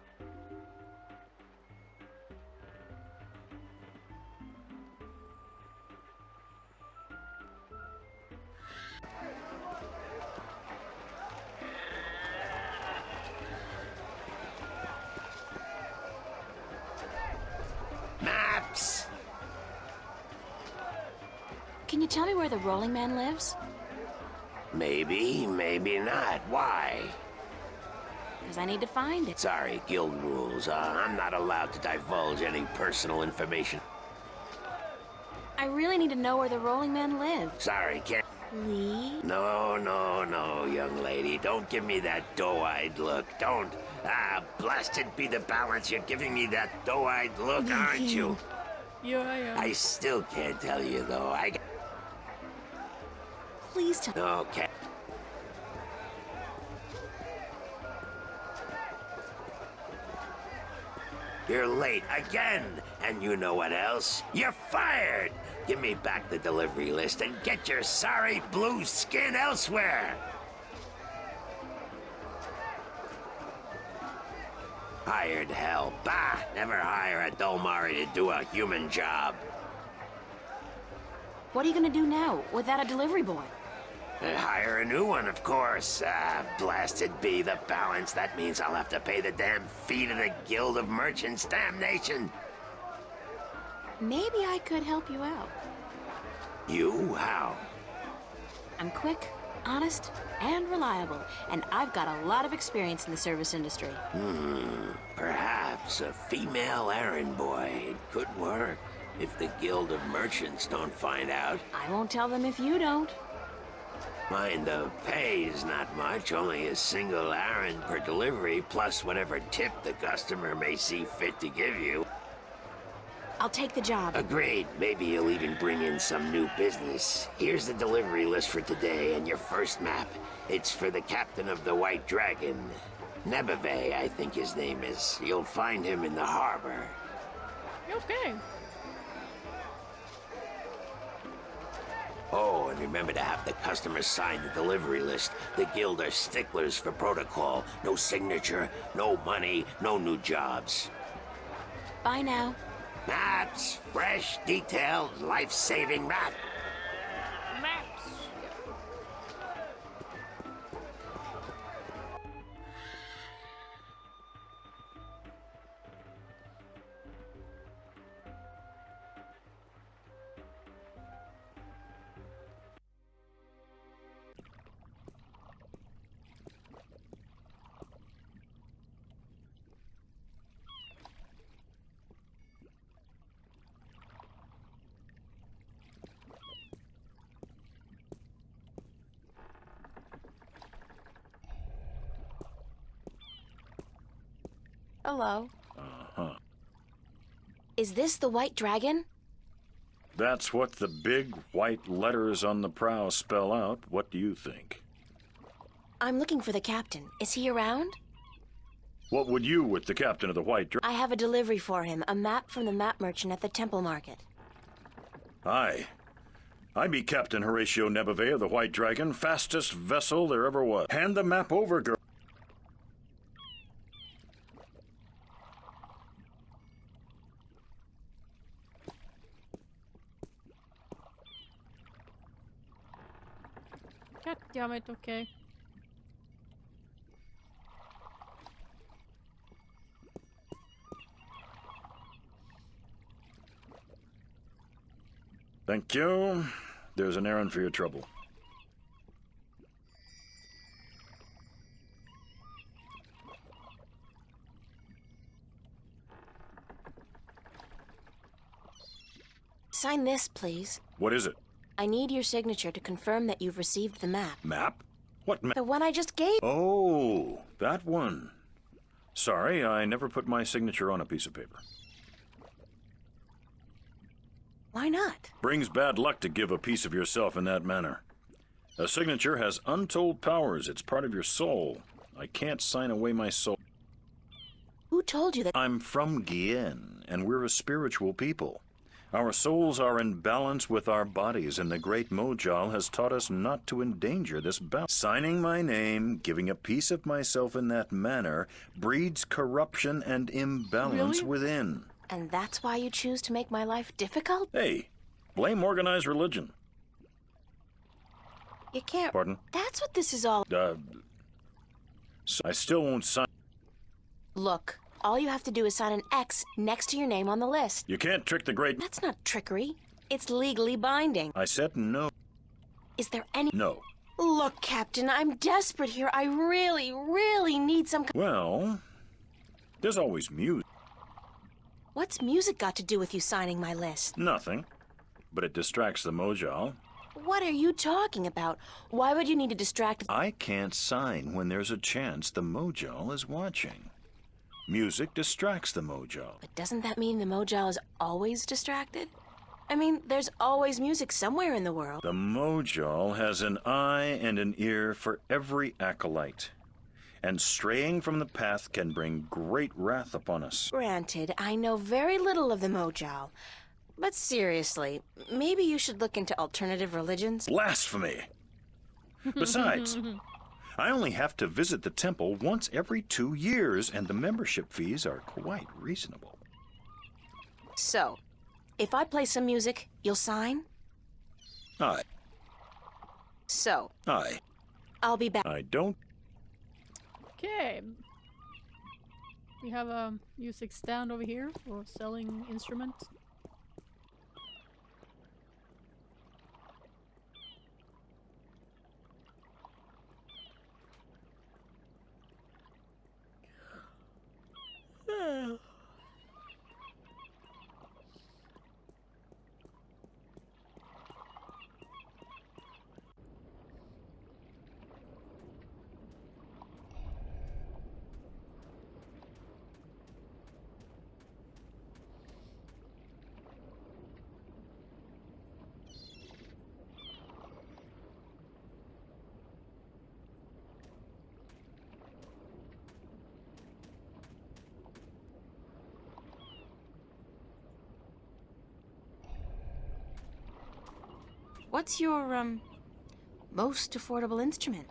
[SPEAKER 5] Maps!
[SPEAKER 2] Can you tell me where the Rolling Man lives?
[SPEAKER 5] Maybe, maybe not. Why?
[SPEAKER 2] Because I need to find it.
[SPEAKER 5] Sorry, guild rules. I'm not allowed to divulge any personal information.
[SPEAKER 2] I really need to know where the Rolling Man lives.
[SPEAKER 5] Sorry, can't...
[SPEAKER 2] Lee?
[SPEAKER 5] No, no, no, young lady. Don't give me that doe-eyed look. Don't. Ah, blasted be the balance. You're giving me that doe-eyed look, aren't you?
[SPEAKER 3] Yeah, I am.
[SPEAKER 5] I still can't tell you, though.
[SPEAKER 2] Please tell me.
[SPEAKER 5] Okay. You're late again. And you know what else? You're fired! Give me back the delivery list and get your sorry blue skin elsewhere! Hired hell. Bah! Never hire a Dolmari to do a human job.
[SPEAKER 2] What are you gonna do now, without a delivery boy?
[SPEAKER 5] Hire a new one, of course. Ah, blasted be the balance. That means I'll have to pay the damn fee to the Guild of Merchants. Damnation!
[SPEAKER 2] Maybe I could help you out.
[SPEAKER 5] You? How?
[SPEAKER 2] I'm quick, honest, and reliable, and I've got a lot of experience in the service industry.
[SPEAKER 5] Perhaps a female errand boy. It could work. If the Guild of Merchants don't find out.
[SPEAKER 2] I won't tell them if you don't.
[SPEAKER 5] Mind the pay is not much, only a single errand per delivery, plus whatever tip the customer may see fit to give you.
[SPEAKER 2] I'll take the job.
[SPEAKER 5] Agreed. Maybe you'll even bring in some new business. Here's the delivery list for today and your first map. It's for the captain of the White Dragon. Nebeve, I think his name is. You'll find him in the harbor.
[SPEAKER 3] Okay.
[SPEAKER 5] Oh, and remember to have the customers sign the delivery list. The guild are sticklers for protocol. No signature, no money, no new jobs.
[SPEAKER 2] Bye now.
[SPEAKER 5] Maps, fresh, detailed, life-saving map.
[SPEAKER 3] Maps.
[SPEAKER 2] Hello.
[SPEAKER 6] Uh-huh.
[SPEAKER 2] Is this the White Dragon?
[SPEAKER 6] That's what the big white letters on the prow spell out. What do you think?
[SPEAKER 2] I'm looking for the captain. Is he around?
[SPEAKER 6] What would you with the captain of the White Dragon?
[SPEAKER 2] I have a delivery for him, a map from the map merchant at the Temple Market.
[SPEAKER 6] Aye. I be Captain Horatio Nebevay of the White Dragon, fastest vessel there ever was. Hand the map over, girl.
[SPEAKER 3] God damn it, okay.
[SPEAKER 6] Thank you. There's an errand for your trouble.
[SPEAKER 2] Sign this, please.
[SPEAKER 6] What is it?
[SPEAKER 2] I need your signature to confirm that you've received the map.
[SPEAKER 6] Map? What map?
[SPEAKER 2] The one I just gave.
[SPEAKER 6] Oh, that one. Sorry, I never put my signature on a piece of paper.
[SPEAKER 2] Why not?
[SPEAKER 6] Brings bad luck to give a piece of yourself in that manner. A signature has untold powers. It's part of your soul. I can't sign away my soul.
[SPEAKER 2] Who told you that?
[SPEAKER 6] I'm from Gien, and we're a spiritual people. Our souls are in balance with our bodies, and the great Mojal has taught us not to endanger this balance. Signing my name, giving a piece of myself in that manner, breeds corruption and imbalance
[SPEAKER 3] Really?
[SPEAKER 6] within.
[SPEAKER 2] And that's why you choose to make my life difficult?
[SPEAKER 6] Hey, blame organized religion.
[SPEAKER 2] You can't.
[SPEAKER 6] Pardon?
[SPEAKER 2] That's what this is all.
[SPEAKER 6] So I still won't sign.
[SPEAKER 2] Look, all you have to do is sign an X next to your name on the list.
[SPEAKER 6] You can't trick the great.
[SPEAKER 2] That's not trickery. It's legally binding.
[SPEAKER 6] I said no.
[SPEAKER 2] Is there any...
[SPEAKER 6] No.
[SPEAKER 2] Look, Captain, I'm desperate here. I really, really need some...
[SPEAKER 6] Well, there's always music.
[SPEAKER 2] What's music got to do with you signing my list?
[SPEAKER 6] Nothing. But it distracts the Mojal.
[SPEAKER 2] What are you talking about? Why would you need to distract...
[SPEAKER 6] I can't sign when there's a chance the Mojal is watching. Music distracts the Mojal.
[SPEAKER 2] But doesn't that mean the Mojal is always distracted? I mean, there's always music somewhere in the world.
[SPEAKER 6] The Mojal has an eye and an ear for every acolyte. And straying from the path can bring great wrath upon us.
[SPEAKER 2] Granted, I know very little of the Mojal. But seriously, maybe you should look into alternative religions?
[SPEAKER 6] Blasphemy! Besides, I only have to visit the temple once every 2 years, and the membership fees are quite reasonable.
[SPEAKER 2] So, if I play some music, you'll sign?
[SPEAKER 6] Aye.
[SPEAKER 2] So,
[SPEAKER 6] Aye.
[SPEAKER 2] I'll be back.
[SPEAKER 6] I don't.
[SPEAKER 3] Okay. We have a music stand over here for selling instruments.
[SPEAKER 2] What's your, most affordable instrument?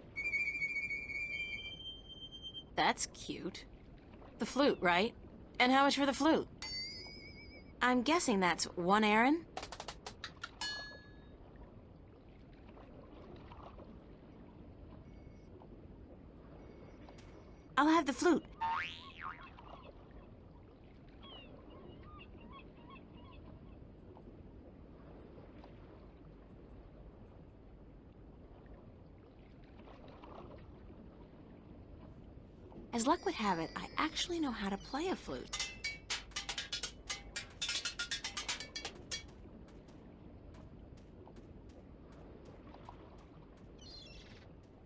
[SPEAKER 2] That's cute. The flute, right? And how much for the flute? I'm guessing that's 1 Aaron? I'll have the flute. As luck would have it, I actually know how to play a flute.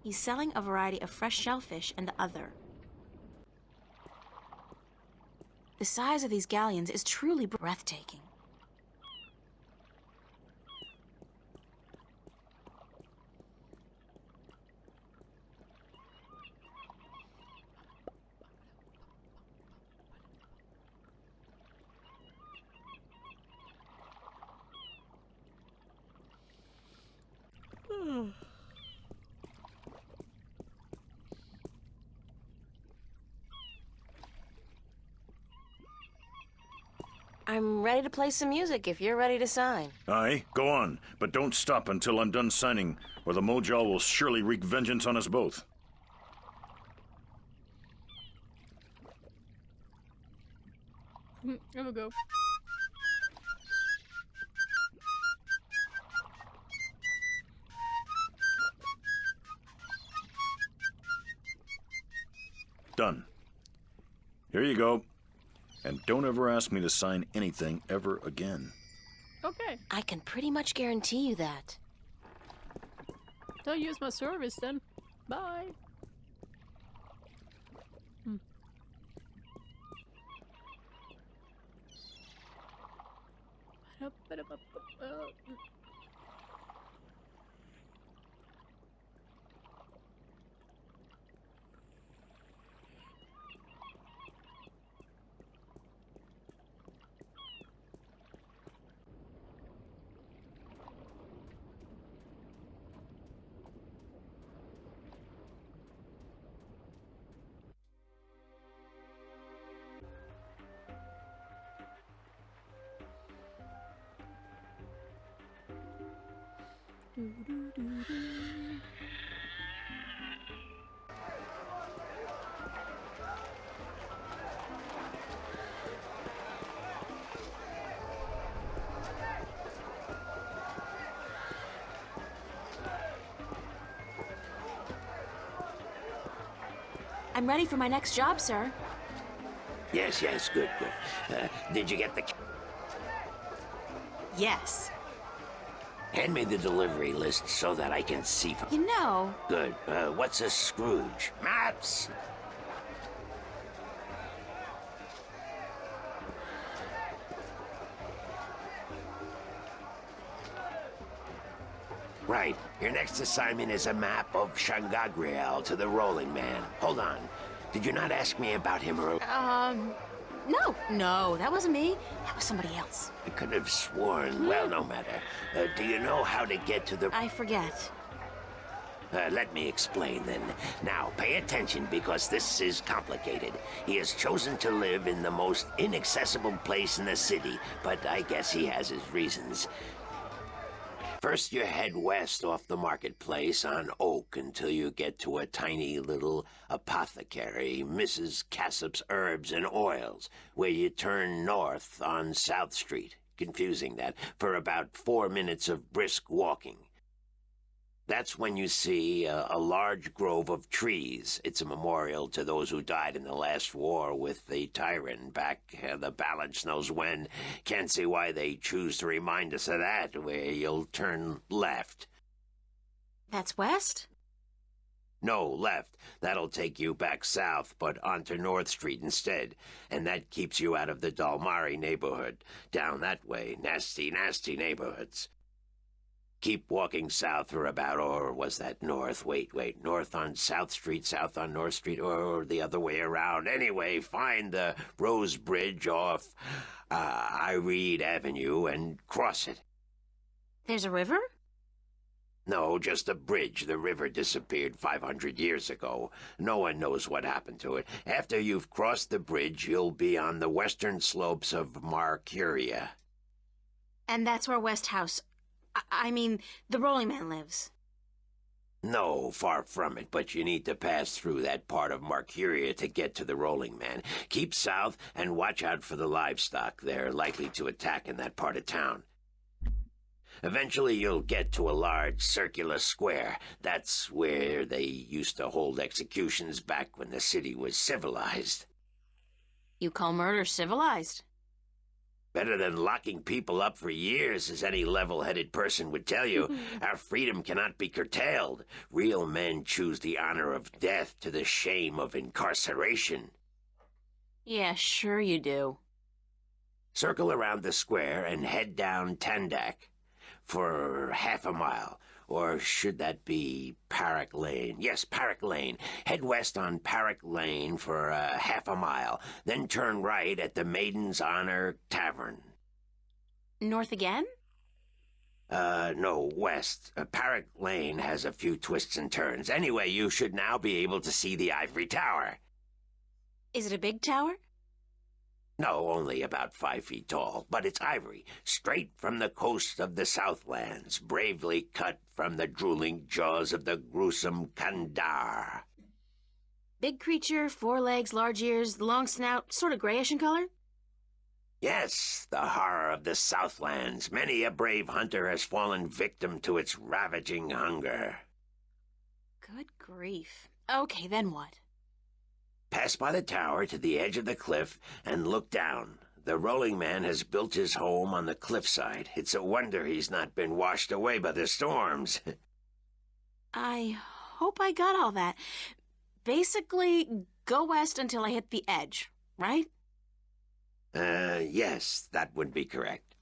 [SPEAKER 2] He's selling a variety of fresh shellfish and other. The size of these galleons is truly breathtaking.
[SPEAKER 8] I'm ready to play some music if you're ready to sign.
[SPEAKER 6] Aye, go on, but don't stop until I'm done signing, or the Mojal will surely wreak vengeance on us both.
[SPEAKER 3] I'm gonna go.
[SPEAKER 6] Done. Here you go. And don't ever ask me to sign anything ever again.
[SPEAKER 3] Okay.
[SPEAKER 8] I can pretty much guarantee you that.
[SPEAKER 3] Don't use my service then. Bye.
[SPEAKER 2] I'm ready for my next job, sir.
[SPEAKER 5] Yes, good. Did you get the...
[SPEAKER 2] Yes.
[SPEAKER 5] Hand me the delivery list so that I can see...
[SPEAKER 2] You know...
[SPEAKER 5] Good. What's a Scrooge? Maps? Right. Your next assignment is a map of Shangagriel to the Rolling Man. Hold on. Did you not ask me about him earlier?
[SPEAKER 2] No, that wasn't me. That was somebody else.
[SPEAKER 5] I could have sworn. Well, no matter. Do you know how to get to the...
[SPEAKER 2] I forget.
[SPEAKER 5] Let me explain then. Now, pay attention because this is complicated. He has chosen to live in the most inaccessible place in the city, but I guess he has his reasons. First, you head west off the marketplace on Oak until you get to a tiny little apothecary, Mrs. Cassop's Herbs and Oils, where you turn north on South Street. Confusing that, for about 4 minutes of brisk walking. That's when you see a large grove of trees. It's a memorial to those who died in the last war with the Tyrant back the balance knows when. Can't see why they choose to remind us of that, where you'll turn left.
[SPEAKER 2] That's west?
[SPEAKER 5] No, left. That'll take you back south, but onto North Street instead. And that keeps you out of the Dalmari neighborhood. Down that way, nasty neighborhoods. Keep walking south for about, or was that north? Wait, north on South Street, south on North Street, or the other way around. Anyway, find the Rose Bridge off Iread Avenue and cross it.
[SPEAKER 2] There's a river?
[SPEAKER 5] No, just a bridge. The river disappeared 500 years ago. No one knows what happened to it. After you've crossed the bridge, you'll be on the western slopes of Marcuria.
[SPEAKER 2] And that's where West House... I mean, the Rolling Man lives.
[SPEAKER 5] No, far from it, but you need to pass through that part of Marcuria to get to the Rolling Man. Keep south and watch out for the livestock. They're likely to attack in that part of town. Eventually you'll get to a large circular square. That's where they used to hold executions back when the city was civilized.
[SPEAKER 2] You call murder civilized?
[SPEAKER 5] Better than locking people up for years, as any level-headed person would tell you. Our freedom cannot be curtailed. Real men choose the honor of death to the shame of incarceration.
[SPEAKER 8] Yeah, sure you do.
[SPEAKER 5] Circle around the square and head down Tandak for half a mile. Or should that be Parrot Lane? Yes, Parrot Lane. Head west on Parrot Lane for half a mile. Then turn right at the Maiden's Honor Tavern.
[SPEAKER 8] North again?
[SPEAKER 5] No, west. Parrot Lane has a few twists and turns. Anyway, you should now be able to see the Ivory Tower.
[SPEAKER 8] Is it a big tower?
[SPEAKER 5] No, only about 5 feet tall, but it's ivory, straight from the coast of the Southlands, bravely cut from the drooling jaws of the gruesome Kandar.
[SPEAKER 8] Big creature, 4 legs, large ears, long snout, sort of grayish in color?
[SPEAKER 5] Yes, the horror of the Southlands. Many a brave hunter has fallen victim to its ravaging hunger.
[SPEAKER 8] Good grief. Okay, then what?
[SPEAKER 5] Pass by the tower to the edge of the cliff and look down. The rolling man has built his home on the cliffside. It's a wonder he's not been washed away by the storms.
[SPEAKER 8] I hope I got all that. Basically, go west until I hit the edge, right?
[SPEAKER 5] Yes, that would be correct.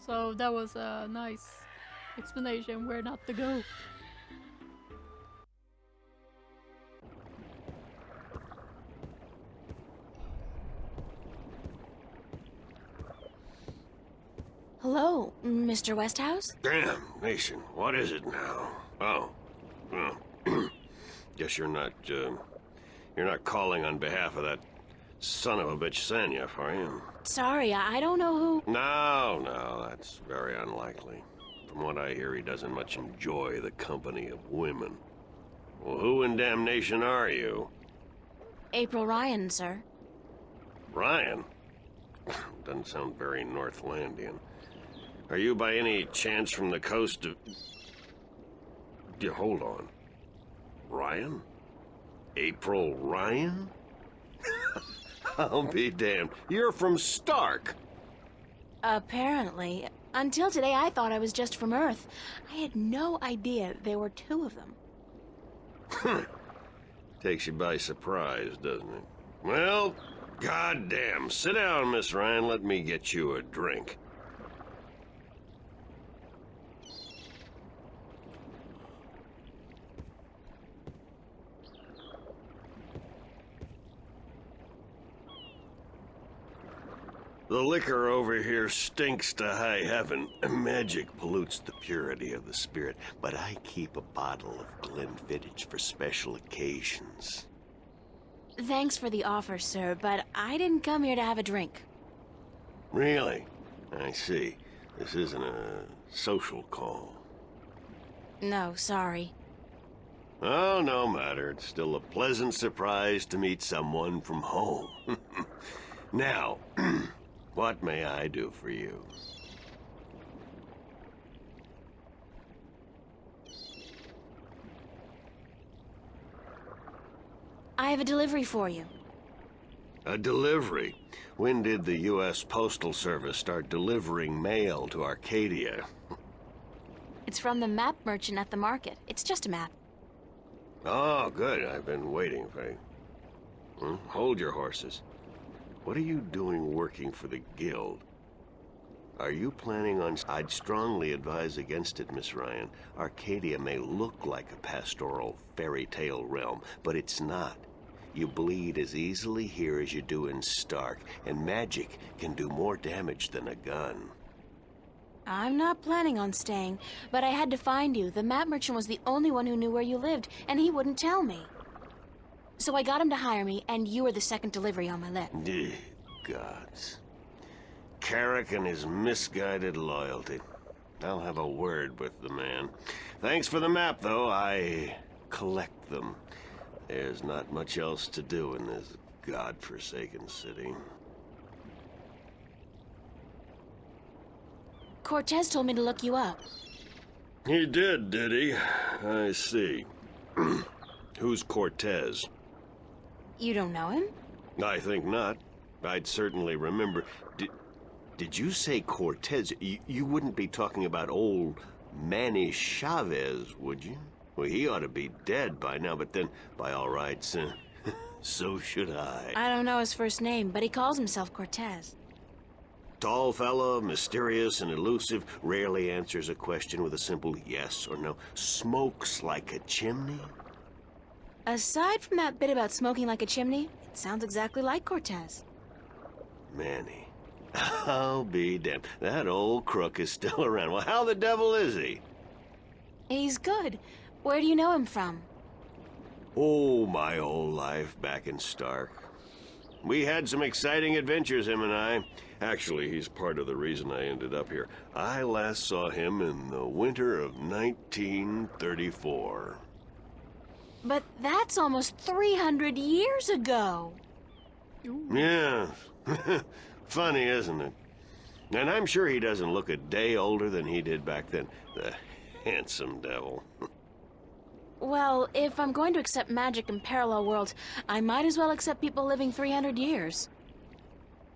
[SPEAKER 3] So that was a nice explanation where not to go.
[SPEAKER 2] Hello, Mr. Westhouse?
[SPEAKER 9] Damn, Nation, what is it now? Oh, well, guess you're not calling on behalf of that son of a bitch Sanyef, are you?
[SPEAKER 2] Sorry, I don't know who...
[SPEAKER 9] No, that's very unlikely. From what I hear, he doesn't much enjoy the company of women. Well, who in damnation are you?
[SPEAKER 2] April Ryan, sir.
[SPEAKER 9] Ryan? Doesn't sound very Northlandian. Are you by any chance from the coast of... Yeah, hold on. Ryan? April Ryan? I'll be damned. You're from Stark.
[SPEAKER 2] Apparently. Until today, I thought I was just from Earth. I had no idea there were 2 of them.
[SPEAKER 9] Takes you by surprise, doesn't it? Well, goddamn. Sit down, Miss Ryan. Let me get you a drink. The liquor over here stinks to high heaven. Magic pollutes the purity of the spirit, but I keep a bottle of Glenfiddich for special occasions.
[SPEAKER 2] Thanks for the offer, sir, but I didn't come here to have a drink.
[SPEAKER 9] Really? I see. This isn't a social call.
[SPEAKER 2] No, sorry.
[SPEAKER 9] Oh, no matter. It's still a pleasant surprise to meet someone from home. Now, what may I do for you?
[SPEAKER 2] I have a delivery for you.
[SPEAKER 9] A delivery? When did the U.S. Postal Service start delivering mail to Arcadia?
[SPEAKER 2] It's from the map merchant at the market. It's just a map.
[SPEAKER 9] Oh, good. I've been waiting for you. Hold your horses. What are you doing working for the Guild? Are you planning on... I'd strongly advise against it, Miss Ryan. Arcadia may look like a pastoral fairy tale realm, but it's not. You bleed as easily here as you do in Stark, and magic can do more damage than a gun.
[SPEAKER 2] I'm not planning on staying, but I had to find you. The map merchant was the only one who knew where you lived, and he wouldn't tell me. So I got him to hire me, and you were the second delivery on my list.
[SPEAKER 9] Gods. Carrick and his misguided loyalty. I'll have a word with the man. Thanks for the map, though. I collect them. There's not much else to do in this godforsaken city.
[SPEAKER 2] Cortez told me to look you up.
[SPEAKER 9] He did he? I see. Who's Cortez?
[SPEAKER 2] You don't know him?
[SPEAKER 9] I think not. I'd certainly remember. Did you say Cortez? You wouldn't be talking about old Manny Chavez, would you? Well, he ought to be dead by now, but then, by all rights, so should I.
[SPEAKER 2] I don't know his first name, but he calls himself Cortez.
[SPEAKER 9] Tall fellow, mysterious and elusive, rarely answers a question with a simple yes or no. Smokes like a chimney.
[SPEAKER 2] Aside from that bit about smoking like a chimney, it sounds exactly like Cortez.
[SPEAKER 9] Manny. I'll be damned. That old crook is still around. Well, how the devil is he?
[SPEAKER 2] He's good. Where do you know him from?
[SPEAKER 9] Oh, my whole life back in Stark. We had some exciting adventures, him and I. Actually, he's part of the reason I ended up here. I last saw him in the winter of 1934.
[SPEAKER 2] But that's almost 300 years ago.
[SPEAKER 9] Yeah. Funny, isn't it? And I'm sure he doesn't look a day older than he did back then. The handsome devil.
[SPEAKER 2] Well, if I'm going to accept magic in parallel worlds, I might as well accept people living 300 years.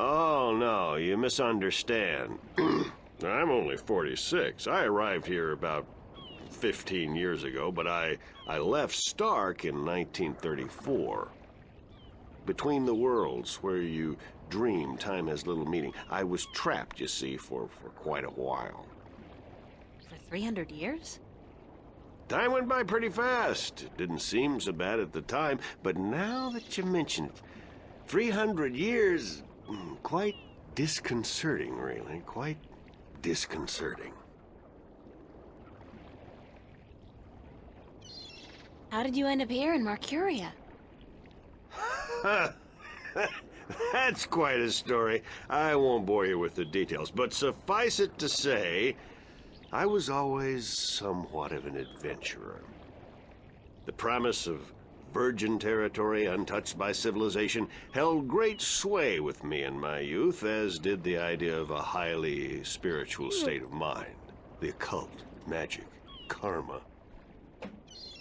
[SPEAKER 9] Oh, no, you misunderstand. I'm only 46. I arrived here about 15 years ago, but I left Stark in 1934. Between the worlds, where you dream time has little meaning, I was trapped, you see, for quite a while.
[SPEAKER 2] For 300 years?
[SPEAKER 9] Time went by pretty fast. It didn't seem so bad at the time, but now that you mention it, 300 years, quite disconcerting, really. Quite disconcerting.
[SPEAKER 2] How did you end up here in Marcuria?
[SPEAKER 9] That's quite a story. I won't bore you with the details, but suffice it to say, I was always somewhat of an adventurer. The promise of virgin territory untouched by civilization held great sway with me in my youth, as did the idea of a highly spiritual state of mind. The occult, magic, karma.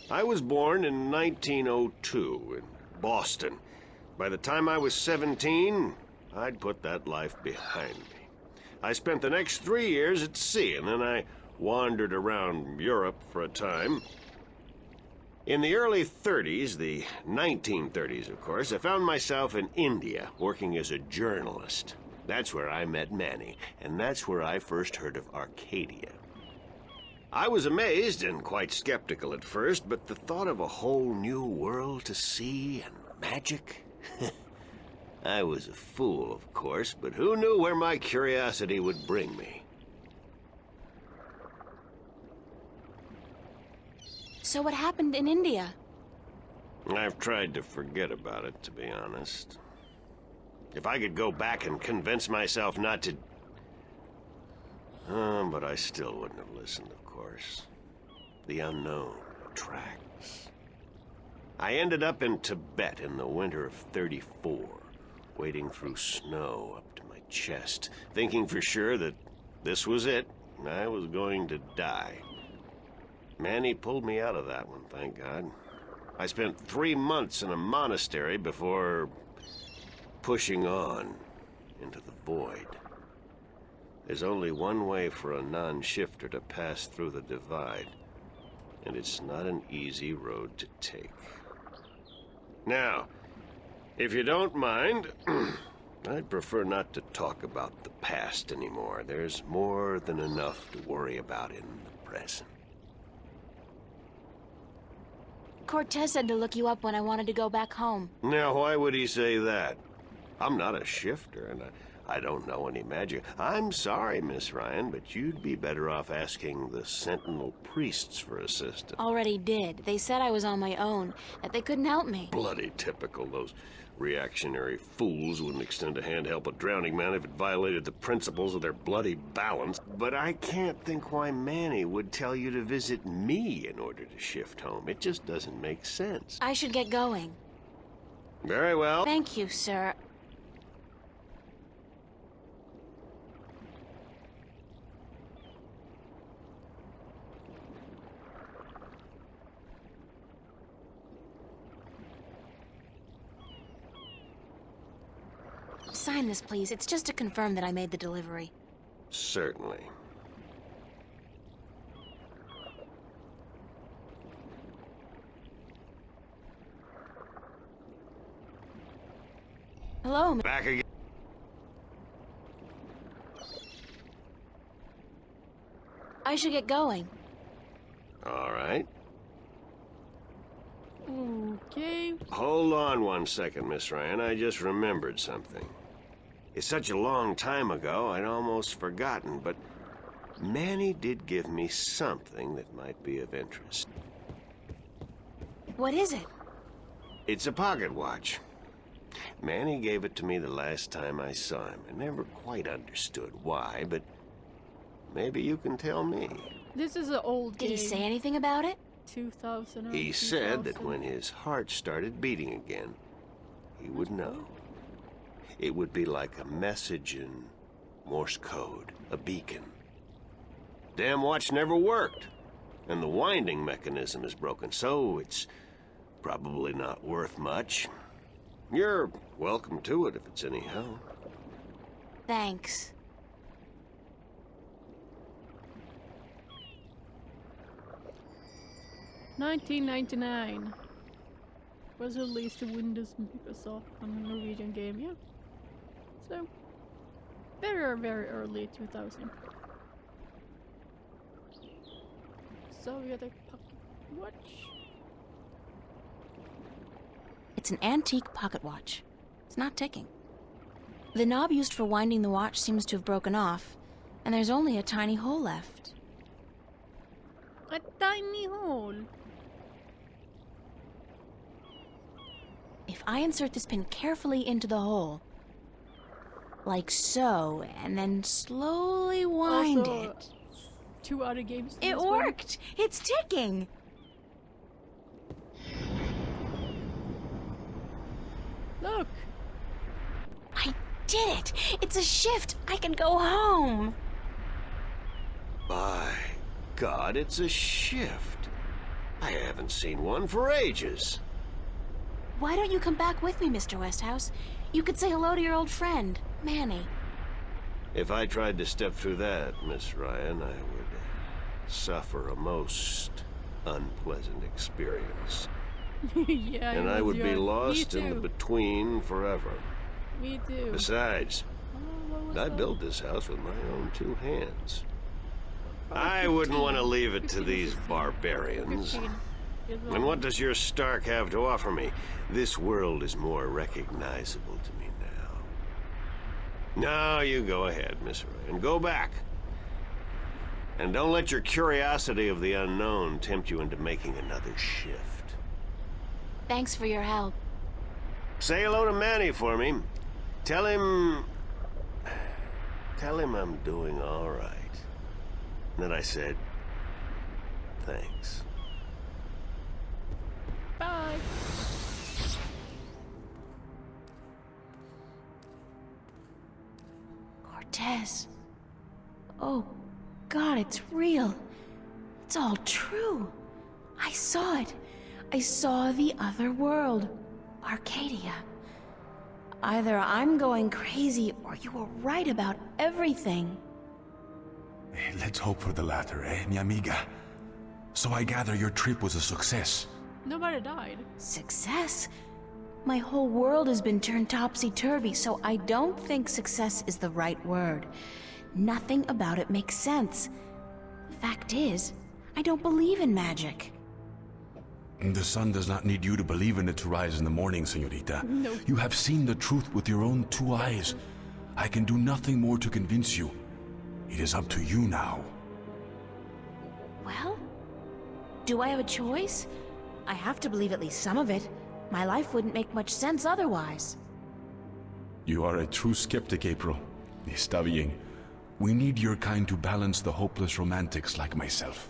[SPEAKER 9] I was born in 1902 in Boston. By the time I was 17, I'd put that life behind me. I spent the next 3 years at sea, and then I wandered around Europe for a time. In the early 30s, the 1930s, of course, I found myself in India working as a journalist. That's where I met Manny, and that's where I first heard of Arcadia. I was amazed and quite skeptical at first, but the thought of a whole new world to see and magic... I was a fool, of course, but who knew where my curiosity would bring me?
[SPEAKER 2] So what happened in India?
[SPEAKER 9] I've tried to forget about it, to be honest. If I could go back and convince myself not to... but I still wouldn't have listened, of course. The unknown attracts. I ended up in Tibet in the winter of 34, wading through snow up to my chest, thinking for sure that this was it. I was going to die. Manny pulled me out of that one, thank God. I spent 3 months in a monastery before pushing on into the void. There's only one way for a non-shifter to pass through the divide, and it's not an easy road to take. Now, if you don't mind, I'd prefer not to talk about the past anymore. There's more than enough to worry about in the present.
[SPEAKER 2] Cortez said to look you up when I wanted to go back home.
[SPEAKER 9] Now, why would he say that? I'm not a shifter, and I don't know any magic. I'm sorry, Miss Ryan, but you'd be better off asking the Sentinel priests for assistance.
[SPEAKER 2] Already did. They said I was on my own, that they couldn't help me.
[SPEAKER 9] Bloody typical. Those reactionary fools wouldn't extend a hand to help a drowning man if it violated the principles of their bloody balance. But I can't think why Manny would tell you to visit me in order to shift home. It just doesn't make sense.
[SPEAKER 2] I should get going.
[SPEAKER 9] Very well.
[SPEAKER 2] Thank you, sir. sign this, please? It's just to confirm that I made the delivery.
[SPEAKER 9] Certainly.
[SPEAKER 2] Hello,
[SPEAKER 9] Back again.
[SPEAKER 2] I should get going.
[SPEAKER 9] All right.
[SPEAKER 3] Okay.
[SPEAKER 9] Hold on one second, Miss Ryan. I just remembered something. It's such a long time ago, I'd almost forgotten, but Manny did give me something that might be of interest.
[SPEAKER 2] What is it?
[SPEAKER 9] It's a pocket watch. Manny gave it to me the last time I saw him. I never quite understood why, but maybe you can tell me.
[SPEAKER 3] This is an old game.
[SPEAKER 2] Did he say anything about it?
[SPEAKER 3] 2000.
[SPEAKER 9] He said that when his heart started beating again, he would know. It would be like a message in Morse code, a beacon. Damn watch never worked, and the winding mechanism is broken, so it's probably not worth much. You're welcome to it if it's any help.
[SPEAKER 2] Thanks.
[SPEAKER 3] $19.99 was released to Windows and Microsoft on a Norwegian game, yeah. So, very, very early 2000. Soviet pocket watch.
[SPEAKER 2] It's an antique pocket watch. It's not ticking. The knob used for winding the watch seems to have broken off, and there's only a tiny hole left.
[SPEAKER 3] A tiny hole.
[SPEAKER 2] If I insert this pin carefully into the hole, like so, and then slowly wind
[SPEAKER 3] Also,
[SPEAKER 2] it.
[SPEAKER 3] 2 other games.
[SPEAKER 2] It worked! It's ticking!
[SPEAKER 3] Look!
[SPEAKER 2] I did it! It's a shift! I can go home!
[SPEAKER 9] By God, it's a shift. I haven't seen one for ages.
[SPEAKER 2] Why don't you come back with me, Mr. Westhouse? You could say hello to your old friend, Manny.
[SPEAKER 9] If I tried to step through that, Miss Ryan, I would suffer a most unpleasant experience.
[SPEAKER 3] Yeah,
[SPEAKER 9] And I would be lost
[SPEAKER 3] Me
[SPEAKER 9] in the
[SPEAKER 3] too.
[SPEAKER 9] between forever.
[SPEAKER 3] Me too.
[SPEAKER 9] Besides,
[SPEAKER 3] Oh, what was
[SPEAKER 9] I
[SPEAKER 3] that?
[SPEAKER 9] built this house with my own 2 hands. I wouldn't want to leave it to
[SPEAKER 3] 15,
[SPEAKER 9] these
[SPEAKER 3] 16,
[SPEAKER 9] barbarians.
[SPEAKER 3] 15. Yes, well,
[SPEAKER 9] And what does your Stark have to offer me? This world is more recognizable to me now. Now you go ahead, Miss Ryan. Go back. And don't let your curiosity of the unknown tempt you into making another shift.
[SPEAKER 2] Thanks for your help.
[SPEAKER 9] Say hello to Manny for me. Tell him I'm doing all right. And that I said, thanks.
[SPEAKER 3] Bye.
[SPEAKER 2] Cortez. Oh, God, it's real. It's all true. I saw it. I saw the other world. Arcadia. Either I'm going crazy or you were right about everything.
[SPEAKER 10] Let's hope for the latter, mi amiga? So I gather your trip was a success.
[SPEAKER 3] Nobody died.
[SPEAKER 2] Success? My whole world has been turned topsy-turvy, so I don't think success is the right word. Nothing about it makes sense. The fact is, I don't believe in magic.
[SPEAKER 10] The sun does not need you to believe in it to rise in the morning, señorita.
[SPEAKER 3] No.
[SPEAKER 10] You have seen the truth with your own 2 eyes. I can do nothing more to convince you. It is up to you now.
[SPEAKER 2] Well, do I have a choice? I have to believe at least some of it. My life wouldn't make much sense otherwise.
[SPEAKER 10] You are a true skeptic, April. Está bien. We need your kind to balance the hopeless romantics like myself.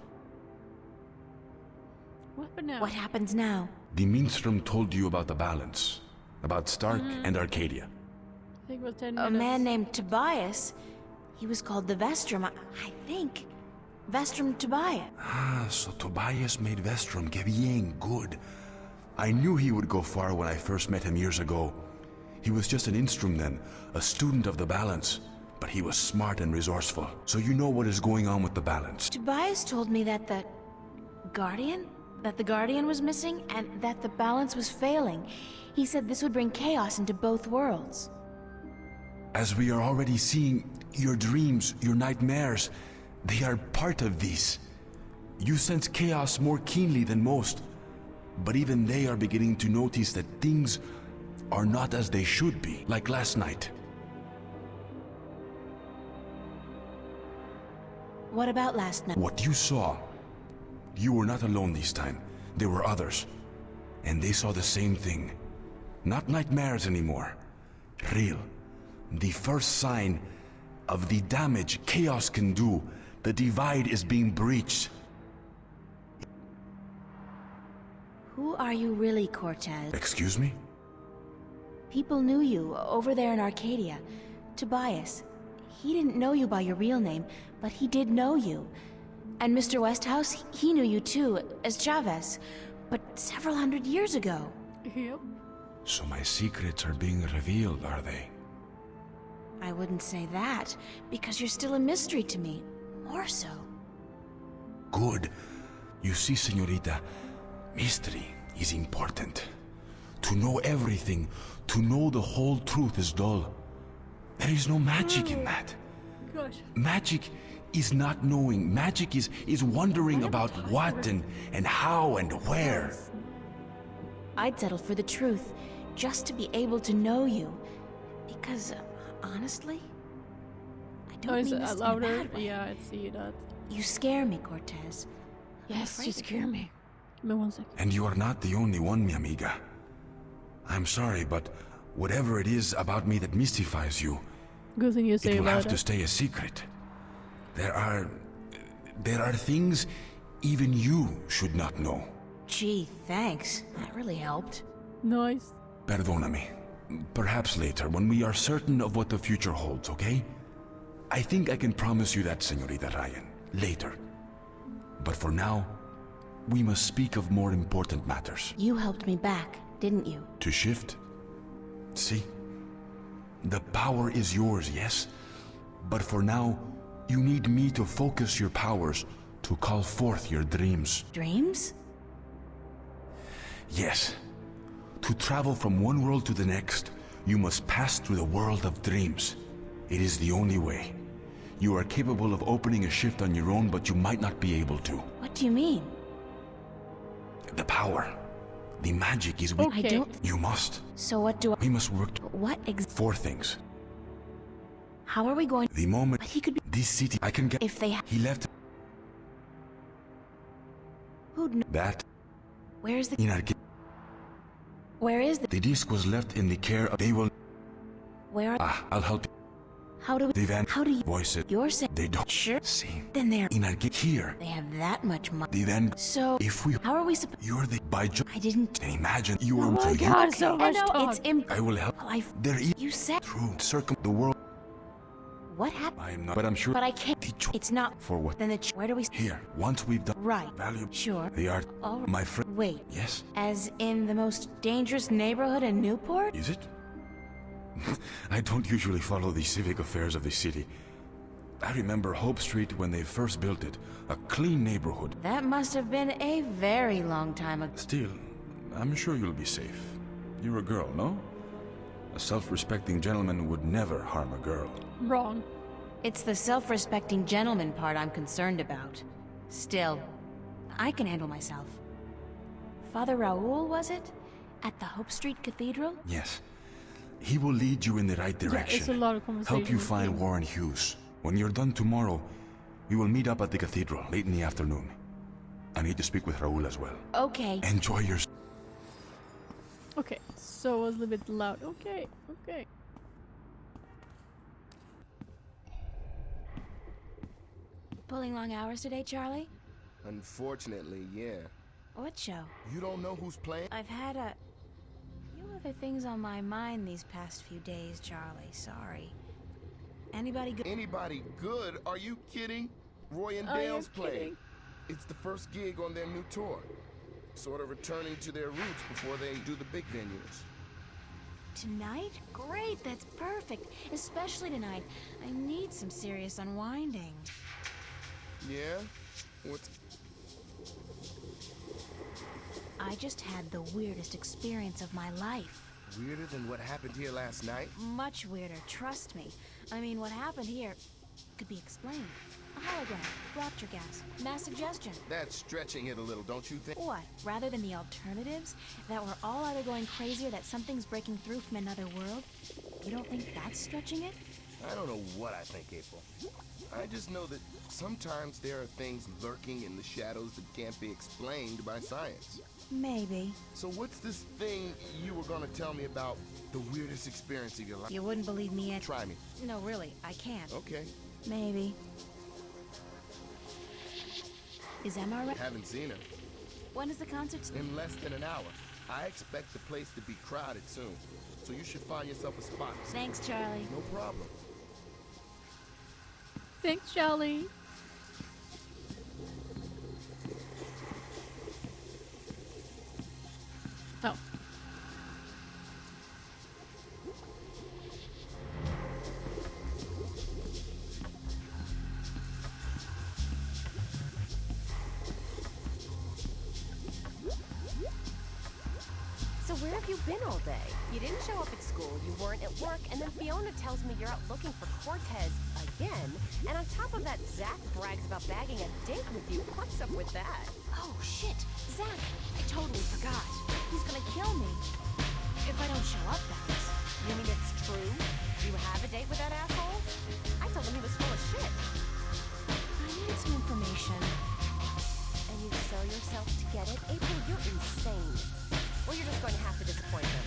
[SPEAKER 3] What happened now?
[SPEAKER 2] What happens now?
[SPEAKER 10] The Minstrom told you about the balance. About Stark and Arcadia.
[SPEAKER 3] I think it was 10
[SPEAKER 2] A
[SPEAKER 3] minutes.
[SPEAKER 2] man named Tobias. He was called the Vestrum, I think. Vestrum Tobias.
[SPEAKER 10] Ah, so Tobias made Vestrum. Que bien, good. I knew he would go far when I first met him years ago. He was just an instrument then, a student of the balance. But he was smart and resourceful. So you know what is going on with the balance.
[SPEAKER 2] Tobias told me that the Guardian was missing and that the balance was failing. He said this would bring chaos into both worlds.
[SPEAKER 10] As we are already seeing, your dreams, your nightmares, they are part of these. You sense chaos more keenly than most. But even they are beginning to notice that things are not as they should be, like last night.
[SPEAKER 2] What about last night?
[SPEAKER 10] What you saw, you were not alone this time. There were others. And they saw the same thing. Not nightmares anymore. Real. The first sign of the damage chaos can do. The divide is being breached.
[SPEAKER 2] Who are you really, Cortez?
[SPEAKER 10] Excuse me?
[SPEAKER 2] People knew you over there in Arcadia. Tobias. He didn't know you by your real name, but he did know you. And Mr. Westhouse, he knew you too, as Chavez, but several hundred years ago.
[SPEAKER 3] Yep.
[SPEAKER 10] So my secrets are being revealed, are they?
[SPEAKER 2] I wouldn't say that, because you're still a mystery to me. More so.
[SPEAKER 10] Good. You see, señorita, mystery is important. To know everything, to know the whole truth is dull. There is no magic in that.
[SPEAKER 3] Gosh.
[SPEAKER 10] Magic is not knowing. Magic is wondering about what and how and where.
[SPEAKER 2] I'd settle for the truth, just to be able to know you. Because, honestly, I don't mean this in a bad way.
[SPEAKER 3] Yeah, I see that.
[SPEAKER 2] You scare me, Cortez.
[SPEAKER 3] Yes, you scare me. Give me 1 second.
[SPEAKER 10] And you are not the only one, mi amiga. I'm sorry, but whatever it is about me that mystifies you,
[SPEAKER 3] Good thing you say
[SPEAKER 10] it will
[SPEAKER 3] about
[SPEAKER 10] have
[SPEAKER 3] it.
[SPEAKER 10] to stay a secret. There are things even you should not know.
[SPEAKER 2] Gee, thanks. That really helped.
[SPEAKER 3] Nice.
[SPEAKER 10] Perdóname. Perhaps later, when we are certain of what the future holds, okay? I think I can promise you that, Señorita Ryan. Later. But for now, we must speak of more important matters.
[SPEAKER 2] You helped me back, didn't you?
[SPEAKER 10] To shift? See? The power is yours, yes? But for now, you need me to focus your powers to call forth your dreams.
[SPEAKER 2] Dreams?
[SPEAKER 10] Yes. To travel from one world to the next, you must pass through the world of dreams. It is the only way. You are capable of opening a shift on your own, but you might not be able to.
[SPEAKER 2] What do you mean?
[SPEAKER 10] The power. The magic is
[SPEAKER 3] Okay.
[SPEAKER 2] I don't...
[SPEAKER 10] You must.
[SPEAKER 2] So what do I...
[SPEAKER 10] We must work
[SPEAKER 2] What
[SPEAKER 10] 4 things.
[SPEAKER 2] How are we going...
[SPEAKER 10] The moment
[SPEAKER 2] But he could be...
[SPEAKER 10] this city I can get
[SPEAKER 2] If they...
[SPEAKER 10] he left
[SPEAKER 2] Who'd know?
[SPEAKER 10] that
[SPEAKER 2] Where's the...
[SPEAKER 10] in Arcadia.
[SPEAKER 2] Where is the...
[SPEAKER 10] The disc was left in the care of they will
[SPEAKER 2] Where are...
[SPEAKER 10] I'll help you.
[SPEAKER 2] How do we...
[SPEAKER 10] The van
[SPEAKER 2] How do you...
[SPEAKER 10] voice it.
[SPEAKER 2] You're saying...
[SPEAKER 10] They don't
[SPEAKER 2] Sure.
[SPEAKER 10] see.
[SPEAKER 2] Then they're...
[SPEAKER 10] In Arcadia here.
[SPEAKER 2] They have that much money.
[SPEAKER 10] The then
[SPEAKER 2] So...
[SPEAKER 10] if we
[SPEAKER 2] How are we supposed...
[SPEAKER 10] you're the by
[SPEAKER 2] I didn't...
[SPEAKER 10] imagine you are
[SPEAKER 3] Oh my
[SPEAKER 10] so you-
[SPEAKER 3] god, so
[SPEAKER 2] I
[SPEAKER 3] much
[SPEAKER 2] know,
[SPEAKER 3] talk.
[SPEAKER 2] it's imp...
[SPEAKER 10] I will help.
[SPEAKER 2] Well, I...
[SPEAKER 10] There is
[SPEAKER 2] You said...
[SPEAKER 10] through the world.
[SPEAKER 2] What happened?
[SPEAKER 10] I am not, but I'm sure.
[SPEAKER 2] But I can't...
[SPEAKER 10] The cho-
[SPEAKER 2] It's not...
[SPEAKER 10] for what?
[SPEAKER 2] Then the... Where do we...
[SPEAKER 10] Here, once we've done
[SPEAKER 2] Right.
[SPEAKER 10] value,
[SPEAKER 2] Sure.
[SPEAKER 10] the art,
[SPEAKER 2] All right.
[SPEAKER 10] my friend.
[SPEAKER 2] Wait.
[SPEAKER 10] Yes,
[SPEAKER 2] As in the most dangerous neighborhood in Newport?
[SPEAKER 10] is it? I don't usually follow the civic affairs of the city. I remember Hope Street when they first built it, a clean neighborhood.
[SPEAKER 2] That must have been a very long time ago.
[SPEAKER 10] Still, I'm sure you'll be safe. You're a girl, no? A self-respecting gentleman would never harm a girl.
[SPEAKER 3] Wrong.
[SPEAKER 2] It's the self-respecting gentleman part I'm concerned about. Still, I can handle myself. Father Raoul, was it? At the Hope Street Cathedral?
[SPEAKER 10] Yes. He will lead you in the right direction.
[SPEAKER 3] it's a lot of conversation
[SPEAKER 10] Help you
[SPEAKER 3] with
[SPEAKER 10] find
[SPEAKER 3] him.
[SPEAKER 10] Warren Hughes. When you're done tomorrow, we will meet up at the cathedral late in the afternoon. I need to speak with Raoul as well.
[SPEAKER 2] Okay.
[SPEAKER 10] Enjoy your...
[SPEAKER 3] Okay, so it was a little bit loud. Okay, okay.
[SPEAKER 2] Pulling long hours today, Charlie?
[SPEAKER 11] Unfortunately, yeah.
[SPEAKER 2] What show?
[SPEAKER 11] You don't know who's playing?
[SPEAKER 2] I've had a few other things on my mind these past few days, Charlie. Sorry. Anybody good?
[SPEAKER 11] Anybody good? Are you kidding? Roy and
[SPEAKER 3] Are you
[SPEAKER 11] Dale's playing.
[SPEAKER 3] kidding?
[SPEAKER 11] It's the first gig on their new tour. Sort of returning to their roots before they do the big venues.
[SPEAKER 2] Tonight? Great, that's perfect. Especially tonight. I need some serious unwinding.
[SPEAKER 11] Yeah? What's...
[SPEAKER 2] I just had the weirdest experience of my life.
[SPEAKER 11] Weirder than what happened here last night?
[SPEAKER 2] Much weirder, trust me. I mean, what happened here could be explained. A hologram, rapture gas, mass suggestion.
[SPEAKER 11] That's stretching it a little, don't you think?
[SPEAKER 2] What, rather than the alternatives? That we're all either going crazy or that something's breaking through from another world? You don't think that's stretching it?
[SPEAKER 11] I don't know what I think, April. I just know that sometimes there are things lurking in the shadows that can't be explained by science.
[SPEAKER 2] Maybe.
[SPEAKER 11] So what's this thing you were gonna tell me about the weirdest experience of your life?
[SPEAKER 2] You wouldn't believe me yet?
[SPEAKER 11] Try me.
[SPEAKER 2] No, really, I can't.
[SPEAKER 11] Okay.
[SPEAKER 2] Maybe. Is Emma right?
[SPEAKER 11] Haven't seen her.
[SPEAKER 2] When is the concert?
[SPEAKER 11] In less than an hour. I expect the place to be crowded soon. So you should find yourself a spot.
[SPEAKER 2] Thanks, Charlie.
[SPEAKER 11] No problem.
[SPEAKER 3] Thanks, Charlie. Oh.
[SPEAKER 12] So where have you been all day? You didn't show up at school, you weren't at work, and then Fiona tells me you're out looking for Cortez again. And on top of that, Zach brags about bagging a date with you. What's up with that?
[SPEAKER 2] Oh, shit. Zach, I totally forgot. He's gonna kill me. If I don't show up, that is.
[SPEAKER 12] You mean it's true? You have a date with that asshole? I told him he was full of shit.
[SPEAKER 2] I need some information.
[SPEAKER 12] And you sell yourself to get it? April, you're insane. Well, you're just going to have to disappoint him.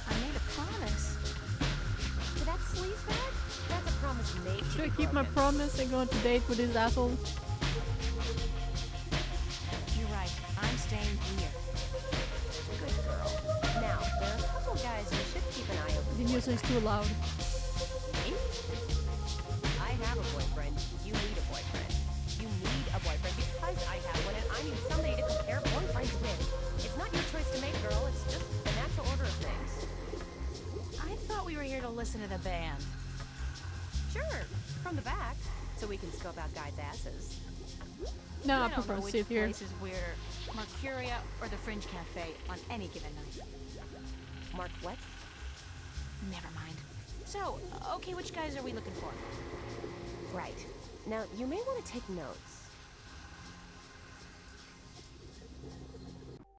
[SPEAKER 2] I made a promise.
[SPEAKER 12] To that sleazebag? That's a promise made to
[SPEAKER 3] Should I
[SPEAKER 12] be
[SPEAKER 3] keep my
[SPEAKER 12] broken.
[SPEAKER 3] promise and go on to date with this asshole?
[SPEAKER 2] You're right. I'm staying here.
[SPEAKER 12] Good girl. Now, there are a couple guys you should keep an eye open
[SPEAKER 3] The
[SPEAKER 12] for.
[SPEAKER 3] music's too loud.
[SPEAKER 12] Me? I have a boyfriend. You need a boyfriend. You need a boyfriend because I have one and I need somebody to compare boyfriends with. It's not your choice to make, girl. It's just the natural order of things.
[SPEAKER 2] I thought we were here to listen to the band.
[SPEAKER 12] Sure, from the back, so we can scope out guys' asses.
[SPEAKER 3] No, I
[SPEAKER 2] I don't
[SPEAKER 3] prefer
[SPEAKER 2] know
[SPEAKER 3] to
[SPEAKER 2] which
[SPEAKER 3] sit here.
[SPEAKER 2] place is weirder, Mercuria or the Fringe Cafe on any given night.
[SPEAKER 12] Mark what?
[SPEAKER 2] Never mind. So, okay, which guys are we looking for?
[SPEAKER 12] Right. Now, you may want to take notes.